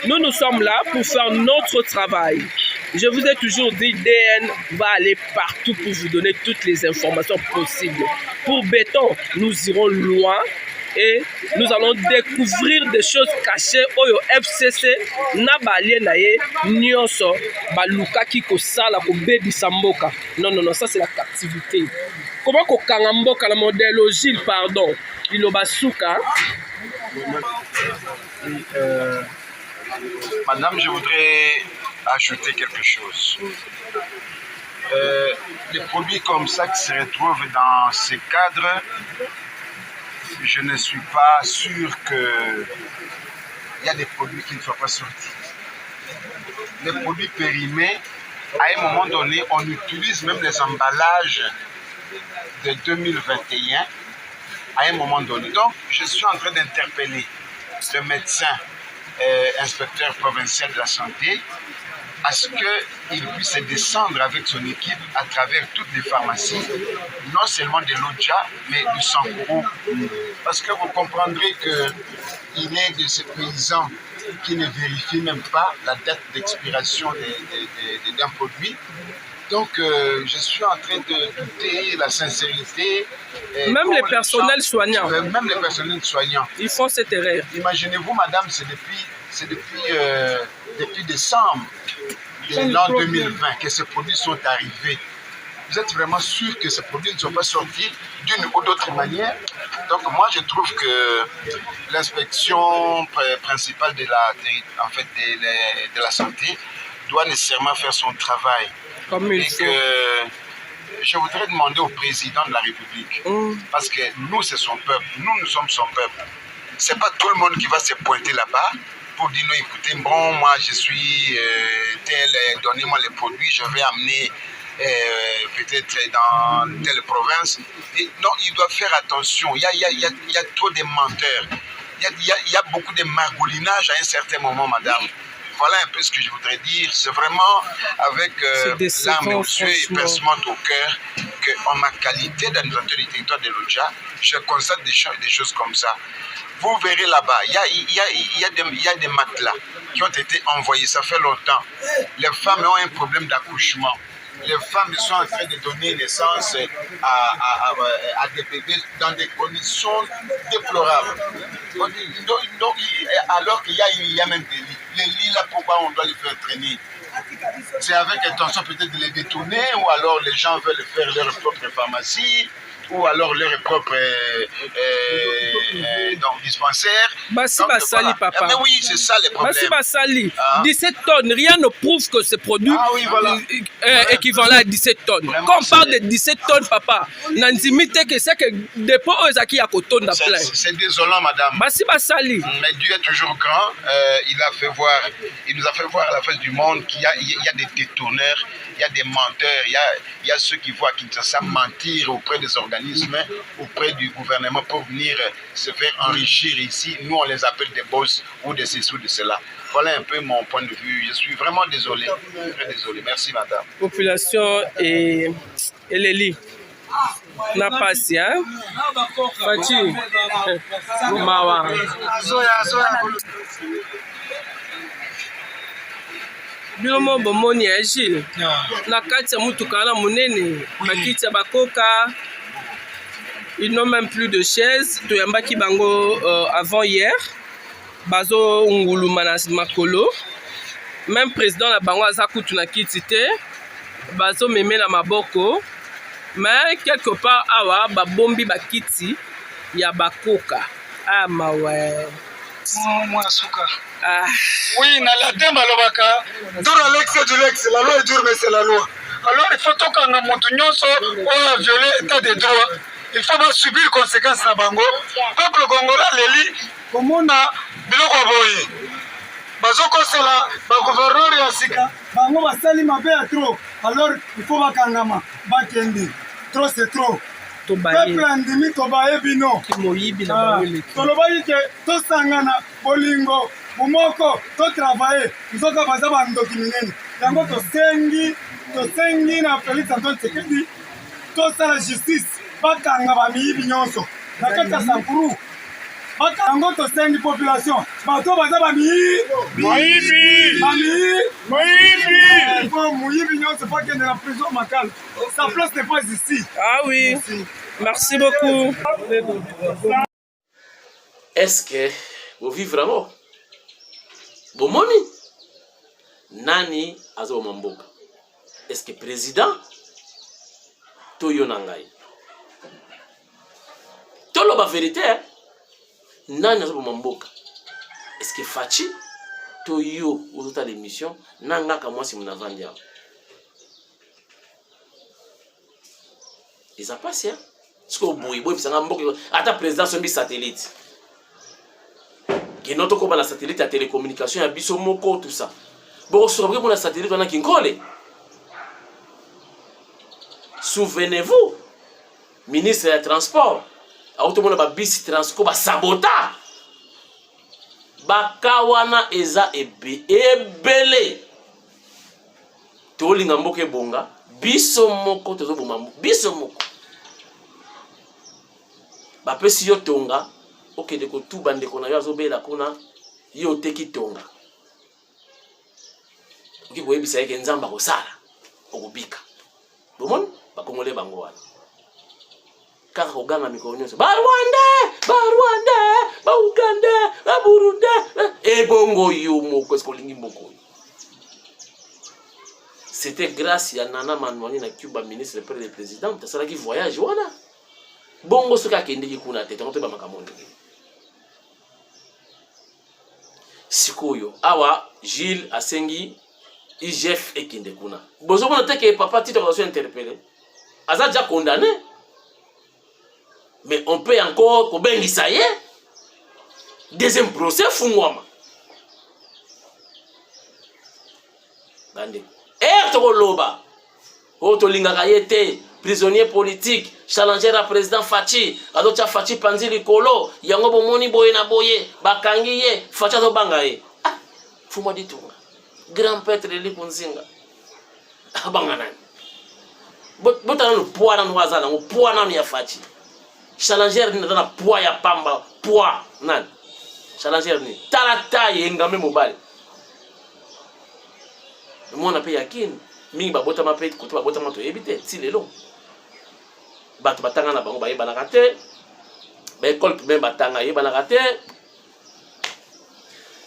nous sommes là pour faire notre travail. Je vous ai toujours dit, DN va aller partout pour vous donner toutes les informations possibles. Pour Béton, nous irons loin et nous allons découvrir des choses cachées au FCC na balien nae nyonso baluka kiko sala ko baby samboka. Non, ça c'est la captivité. Comment ko kangamboka la modèle Gilles, pardon, Ilobasuka. Madame, je voudrais ajouter quelque chose. Les produits comme ça qui se retrouvent dans ces cadres, je ne suis pas sûr qu'il y a des produits qui ne soient pas sortis. Les produits périmés, à un moment donné, on utilise même les emballages de 2021, à un moment donné. Donc, je suis en train d'interpeller le médecin inspecteur provincial de la santé à ce qu'il puisse descendre avec son équipe à travers toutes les pharmacies, non seulement de l'Odja, mais du Sankourou. Parce que vous comprendrez qu'il est de ces paysans qui ne vérifient même pas la date d'expiration d'un produit. Donc, je suis en train de douter la sincérité. Même les personnels soignants. Même les personnels soignants. Ils font cette erreur. Imaginez-vous, madame, c'est depuis décembre de l'an 2020 que ces produits sont arrivés. Vous êtes vraiment sûr que ces produits ne sont pas sortis d'une ou d'autre manière? Donc moi je trouve que l'inspection principale de la santé doit nécessairement faire son travail. Et que je voudrais demander au président de la République, parce que nous c'est son peuple, nous sommes son peuple. C'est pas tout le monde qui va se pointer là-bas pour dire non, écoutez, bon, moi je suis tel, donnez-moi les produits, je vais amener peut-être dans telle province. Et non, il doit faire attention. Il y a trop de menteurs. Il y a beaucoup de magoulinage à un certain moment, madame. Voilà un peu ce que je voudrais dire. C'est vraiment avec l'âme aux yeux et pincement au cœur qu'en ma qualité d'administrateur du territoire de l'Odja, je constate des choses comme ça. Vous verrez là-bas, il y a des matelas qui ont été envoyés, ça fait longtemps. Les femmes ont un problème d'accouchement. Les femmes sont en train de donner naissance à des bébés dans des conditions déplorables. Donc, alors qu'il y a même des lits. Les lits, là, pourquoi on doit les faire traîner? C'est avec intention peut-être de les détourner, ou alors les gens veulent faire leur propre pharmacie, ou alors leur propre dispensaire. Basi Basali, papa. Mais oui, c'est ça les problèmes. Basi Basali, 17 tonnes, rien ne prouve que ce produit est équivalent à 17 tonnes. Quand on parle de 17 tonnes, papa, Nanzimite, que c'est que dépôt aux acquis à coton d'appel. C'est désolant, madame. Basi Basali. Mais Dieu est toujours grand. Il nous a fait voir à la face du monde qu'il y a des détourneurs, il y a des menteurs, il y a ceux qui voient Kinshasa mentir auprès des organismes, auprès du gouvernement pour venir se faire enrichir ici. Nous, on les appelle des boss ou des ceci ou de cela. Voilà un peu mon point de vue. Je suis vraiment désolé. Très désolé. Merci, madame. Population et les lits. N'a pas si, hein? Fati. Mawa. Bilomo bomoni ya Gilles. Na kati ya mutuka na munene, bakiti ya bakoka. Ils n'ont même plus de chaises. Toyambaki bango avant hier. Bazo nguluma na makolo. Même président na bango aza kutu na kiti te. Bazo meme na maboko. Mais quelque part awa babombi bakiti ya bakoka. Ah mawe. Oui, na latin balobaka, dur l'ex du lex, la loi est dure mais c'est la loi. Alors il faut tokanga moto nyonso oyo a violé état de droit. Il faut pas subir les conséquences na bango. Peuple congolais leli komona biloko boye. Bazokosela ba gouverneur ya sika bango basali mabe ya trop. Alors il faut bakangama bakende. Trop c'est trop. Peuple andimi tobaye bino. Tolobaki ke tosangana bolingo bomoko to travailler. Nzoka baza bandoki minene. Yango tosengi na Félix Antoine Tshisekedi tosala justice bakanga bamiyibi nyonso na kati ya Sankuru. Yango tosengi population bato baza bamiyibi nyonso faut kende na prison makala. Sa place n'est pas ici. Ah oui. Merci beaucoup. Est-ce que vous vivez vraiment? Bomoni nani azo mamboka? Est-ce que président Toyo Nangai? Tolo ba vérité, nani azo mamboka? Est-ce que Fachi Toyo uzota l'émission nanga kama si mnavandia? Ils a passé, hein? Ce que vous voyez, c'est un président sur satellite. Qui est notre comme la satellite, la télécommunication, la bisomoko, tout ça. Bon, sur le satellite, on a qui colle. Souvenez-vous, ministre des Transports, automobile ba bis transport ba sabota. Bakawana eza ebele. Tolinga mboke bonga, bisomoko tozo bomambo, bisomoko. Bapesi yo tonga okende kotuba ndeko na yo azobela kuna yo teki tonga oki koyebisa yeke nzamba kosala okubika bomoni bakongole bango wana kaka koganga mikolo nyonso barwande baugande baburundi ebongo yo moko eske olingi mboko oyo. C'était grâce ya Nana Manwani na Cuba ministre près du président tasalaki voyage wana bongo soka kendeki kuna tete ngoto ba makamondo sikoyo awa Gilles asengi IGF ekende kuna bozo bona teke papa tito va se interpeller aza déjà condamné mais on peut encore kobengisa ye deuxième procès fungwama bande to loba tolingaka ye te prisonnier politique challenger à président Fachi azotia Fachi panzi likolo yango bomoni boye na boye bakangi ye Fachi azobanga ye Fuma Ditunga grand pêtre Eli Kunzinga abanga nani botana no poids na noaza na poids na ya Fachi challenger ni na poids ya pamba poids nani challenger ni talata yengame mobile mona pe yakini mingi babota mape koto babota mato ebite ti lelo bato batanga na bango bayeba na kate ba école même batanga yeba na kate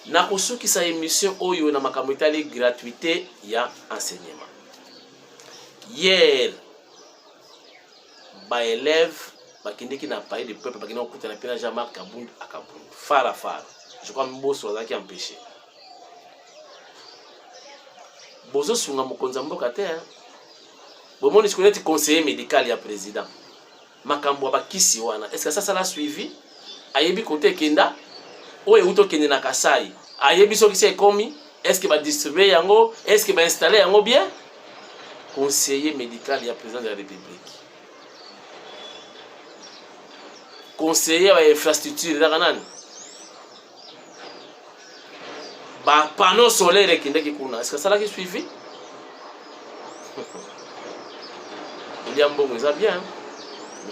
na kosukisa émission oyo na makambo itali gratuité ya enseignement hier ba élève bakindiki na pays de peuple bakina okuta na pena Jean-Marc Kabund akabund fara je crois mboso azaki empêché bozo sunga mokonza mboka te bomoni sikoneti conseiller médical ya président makambo abakisi wana est-ce que ça l'a suivi ayebi côté kenda oyo uto kende na Kasai ayebi soki c'est komi est-ce que ba distribuer yango est-ce que ba installer yango bien conseiller médical ya président de la République conseiller à infrastructure da kanani ba panneau solaire kindeki kuna est-ce que ça l'a suivi il y a un bon ça bien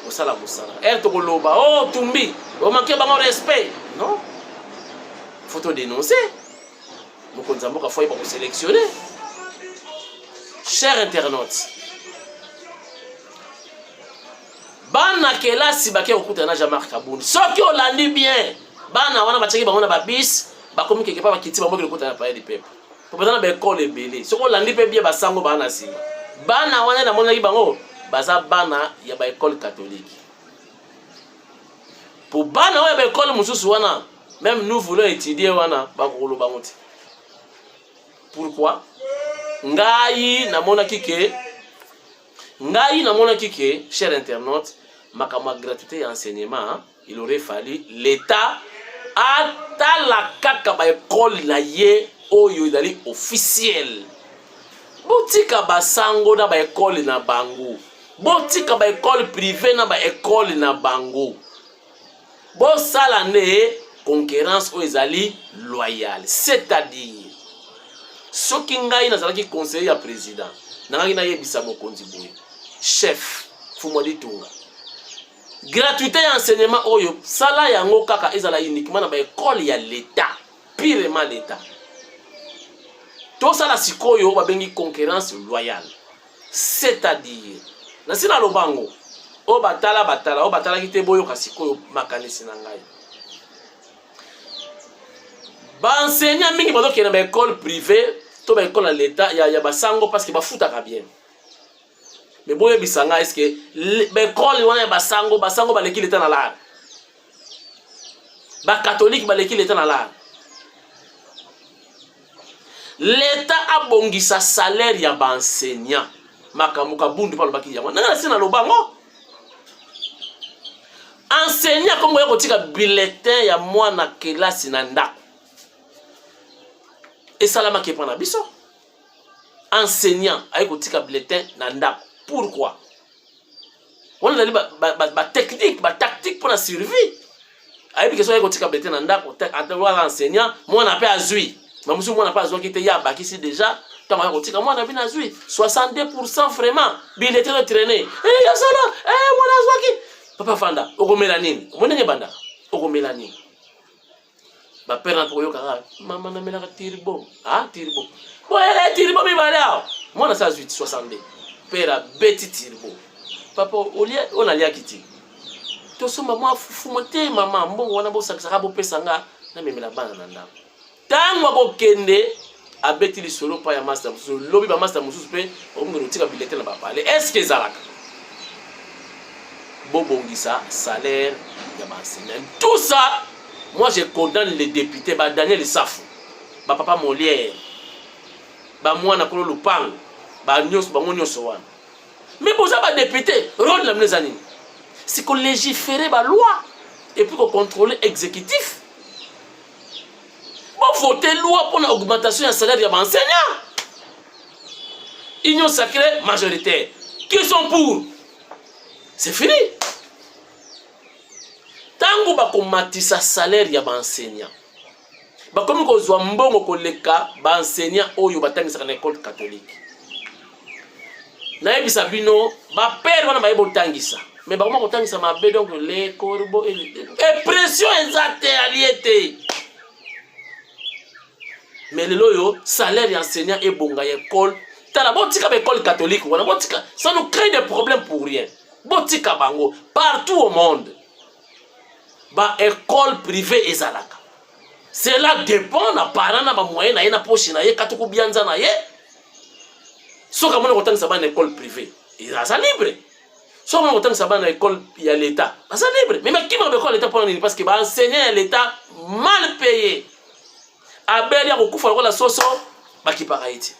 mais ça la musala elle to koloba oh tumbi o manquer bango respect non faut te dénoncer mokonza mboka faut pas sélectionner chers internautes bana kelasi baké okuta na Jean-Marc Kabund soki olandi bien bana wana bacheki bango na babis bakomi quelque part bakiti bango okuta na pays du peuple pour peut-être ba école ebele soki olandi pe bien basango bana sima bana wana na mona bango baza bana ya ba école catholique pour bana ya ba école mususu wana même nous voulons étudier wana bakolo bangote pourquoi ngai na mona kike cher internaute makama gratuité et enseignement il aurait fallu l'état ata la kaka ba école na ye oyo idali officiel botika basango na ba école na bango botika ba école privée na ba école na bango bo sala ne concurrence o ezali loyale c'est-à-dire soki ngai nazalaki conseiller ya président nangaki na yebisa mokonzi boye chef Fuma Ditunga gratuité ya enseignement oyo sala yango kaka ezala uniquement na ba école ya l'état purement l'état to sala sikoyo ba bengi concurrence loyale c'est-à-dire na sina lobango o batala kite boyo kasikoyo makanisi na ngai ba enseignant mingi bazo kena ba école privée to ba école à l'état ya basango parce que ba futaka bien mais boye bisanga est-ce que ba école wana ya basango ba leki l'état na la ba catholique ba leki l'état na la l'état a bongisa salaire ya ba enseignant makamuka bundu pa lobaki yango nanga sina lobango enseignant comme yako tika bulletin ya mwana kelasi na ndako et salama qui prend biso enseignant ayeko tika bulletin na ndako pourquoi on a dit ba technique ba tactique pour la survie ayebi que so ayeko tika bulletin na ndako atwa enseignant mwana pe azui mamusu mwana pa azwa kite ya bakisi déjà tant ayeko tika mwana bina azui 62% vraiment bulletin de traîner ya sala mwana azwa ki papa fanda okomela nini mwana banda okomela nini ba père pour yo kaka maman na mela tirbo tirbo boyele tirbo mi balao mwana sa 62 père beti tirbo papa olia ona lia kiti to soma mwa fumote mama mbongo wana bo sakisa bo pesanga na memela bana na ndako tango bokende abeti li solo pa ya master mususu lobi ba master mususu pe omngelo tika bilete na ba parler est-ce que zalaka bobongisa salaire ya enseignant tout ça. Moi, je condamne les députés, Daniel Safou, Papa Molière, moi, Nakolo Lupang, Nyos, mais pour ça, député, rôle de mes années, c'est qu'on légiférait la loi et puis qu'on contrôle l'exécutif. Bon, voter loi pour l'augmentation du salaire des enseignants. Union sacrée majoritaire. Qui sont pour? C'est fini. Tango bakomatisa salaire ya enseignant. Bakomi kozwa mbongo koleka ba enseignant oyo batangisa na école catholique. Na yebisa bino ba père wana ba yebotangisa. Mais bakoma kotangisa mabe donc les corbeaux et pression exacte aliété. Mais lelo yo salaire ya enseignant et bonga ya école. Tala botika ba école catholique wana botika ça nous crée des problèmes pour rien. Botika bango partout au monde. Ba école privée ezalaka. Cela dépend na parents na ba moyen na ye na poche na ye katuku bianza na ye. Soka mona kotangisa ba na école privée. Ça libre. Soka mona kotangisa ba na école ya l'état. Ça libre. Mais qui va école l'état pour nini parce que ba enseignant à l'état mal payé. Abel ya kokufa ko la soso ba ki paraiti.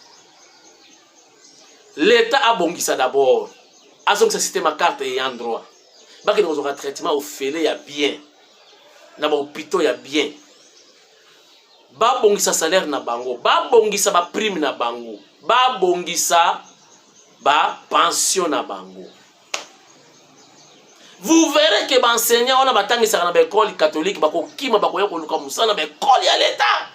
L'état a bongisa d'abord. Azong sa système à carte et en droit. Ba ki nous aura traitement au félé ya bien. Na ba hôpital ya bien. Ba bongisa salaire na bango, ba bongisa ba prime na bango, ba bongisa ba pension na bango. Vous verrez que ba enseignant on a batangisa na ba école catholique ba ko kima ba ko yokoluka musana ba école ya l'état.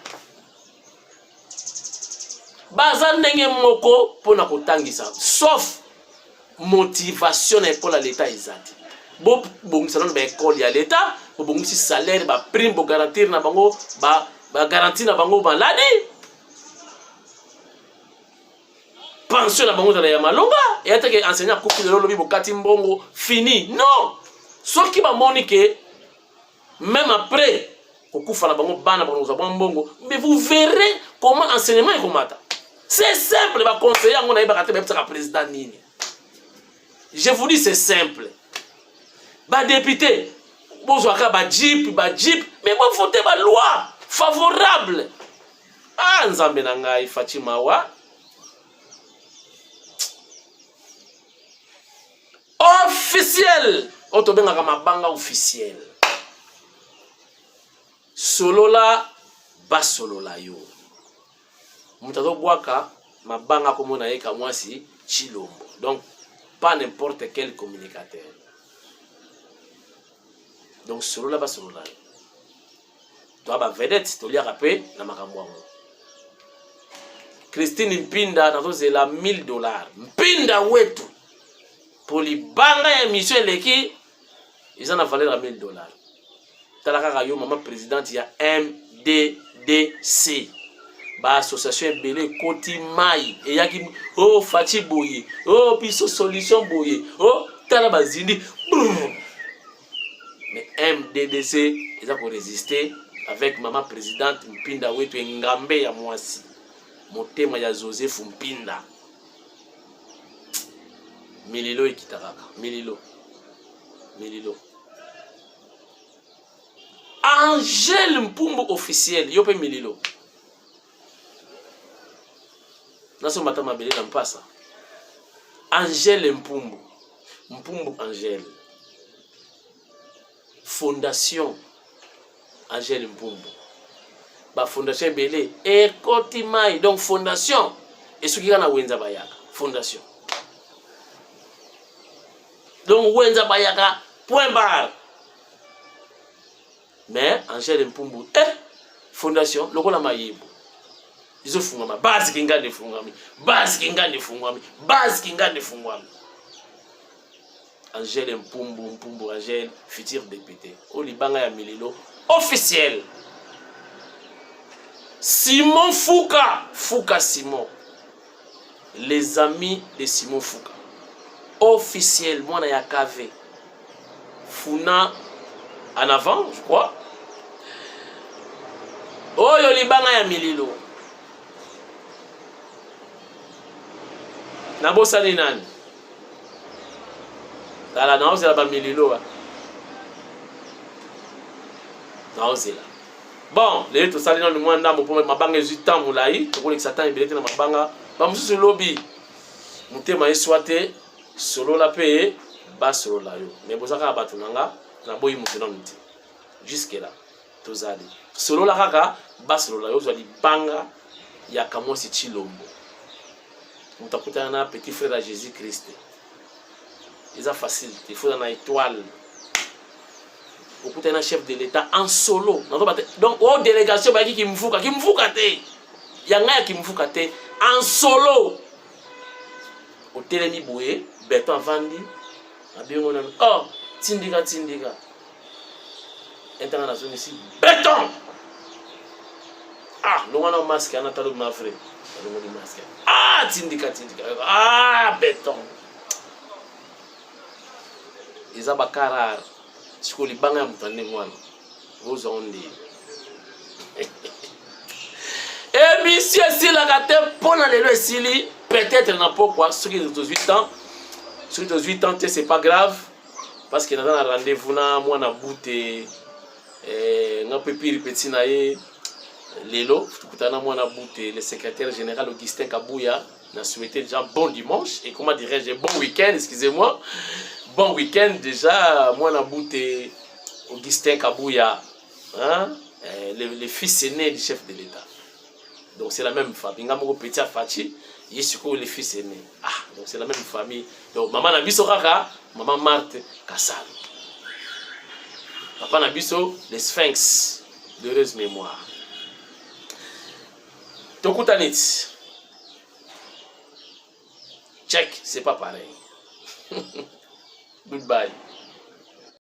Baza ndenge moko pona kotangisa sauf motivation na école à l'état ezati. Bo bongisa na ba école ya l'état, bo bongisi salaire ba prime bo garantir na bango ba garantie na bango maladie. Pension na bango dans ya malonga et atake enseignant ko kilo lobi bokati mbongo fini. Non. Sauf qui ba monique même après okufa na bango bana bango za mbongo, mais vous verrez comment enseignement est komata. C'est simple ba conseiller ngona yeba kate ba président nini. Je vous dis c'est simple. Ba député bozwaka ba jeep, mais bon voter ba loi favorable. Ah, nzambe na ngai Fatima wa. Officiel. Otobengaka mabanga officiel. Solola ba solola yo. Mutazo bwaka mabanga komona yeka mwasi Chilombo. Donc pas n'importe quel communicateur. Donc solola ba solola yo. Toi ba vedette to lia rapé na makambo yango. Christine Mpinda nazo zela $1000. Mpinda wetu pour libanga ya mission leki ils en a valeur à $1000. Talaka rayo maman présidente ya MDDC. Ba association belé koti mai et yaki oh Fati Boye, oh piso solution Boye, oh tala bazindi. Mais MDDC ils ont résister avec maman présidente Mpinda wetu Ngambe ya mwasi. Motema ya Joseph Mpinda. Mililo ikitaraka. Mililo. Angèle Mpumbu officiel. Yope Mililo. Naso matama bele na mpasa. Angèle Mpumbu. Mpumbu Angèle. Fondation Angèle Mpumbu. Ba fondation belé ekoti mai donc fondation et ce qui kana wenza bayaka fondation donc wenza bayaka point barre. Mais Angèle Mpumbu fondation lokola mayibu izo fungama base kingande fungami Angèle Mpumbu Angèle futur député au libanga ya Mililo officiel. Simon Fouka Simon, les amis de Simon Fouka, officiel, moi na yakave, Funa en avant, je crois. Oh yo libanga ya Mililo. Nabosa ni nani? Dala naoze la ba Mililo. Naoze la. Bon, les tout ça les nous mwanda mo pour mabanga 18 ans moulai, to ko satan ibelete na mabanga, ba mususu lobby. Mutema eswate solo la paye, ba solo la yo. Mais bozaka batu nanga na boyi mutena muti. Jusque là, tozali. Solo la kaka, ba solo la yo zo libanga ya Kamosi Chilombo. mutakutana na petit frère à Jésus Christ. C'est facile, il faut dans une étoile. Okutana chef de l'État en solo. Donc, aux délégations qui me fouka te. Yanga qui me fouka te en solo. Au Télémi Boué, Bertrand Vandi, oh, Tindika. International ici, béton. Ah, l'on a un masque, on a un masque. Ah, Tindika. Ah, béton. Ils ont bakara. Si vous avez un peu de temps, vous avez et monsieur, si la gâte pour le Sili, peut-être n'a pas quoi, ceux qui ont 18 ans, c'est pas grave, parce qu'il y a un rendez-vous, moi, na bouté, na pépiri petit naïe, Lélo, le secrétaire général Augustin Kabouya, n'a souhaité déjà bon dimanche, et comment dirais-je, bon week-end, excusez-moi. Bon week-end déjà, moi na bouté Augustin Kabouya, hein, le fils aîné du chef de l'État. Donc c'est la même famille. Ngamo petit Fachi, Yesiko le fils aîné. Ah, donc c'est la même famille. Donc maman Nabiso Kaka, maman Marthe Kassal. Papa Nabiso, les Sphinx, d'heureuse mémoire. Tokutanit. Check, c'est pas pareil. Goodbye.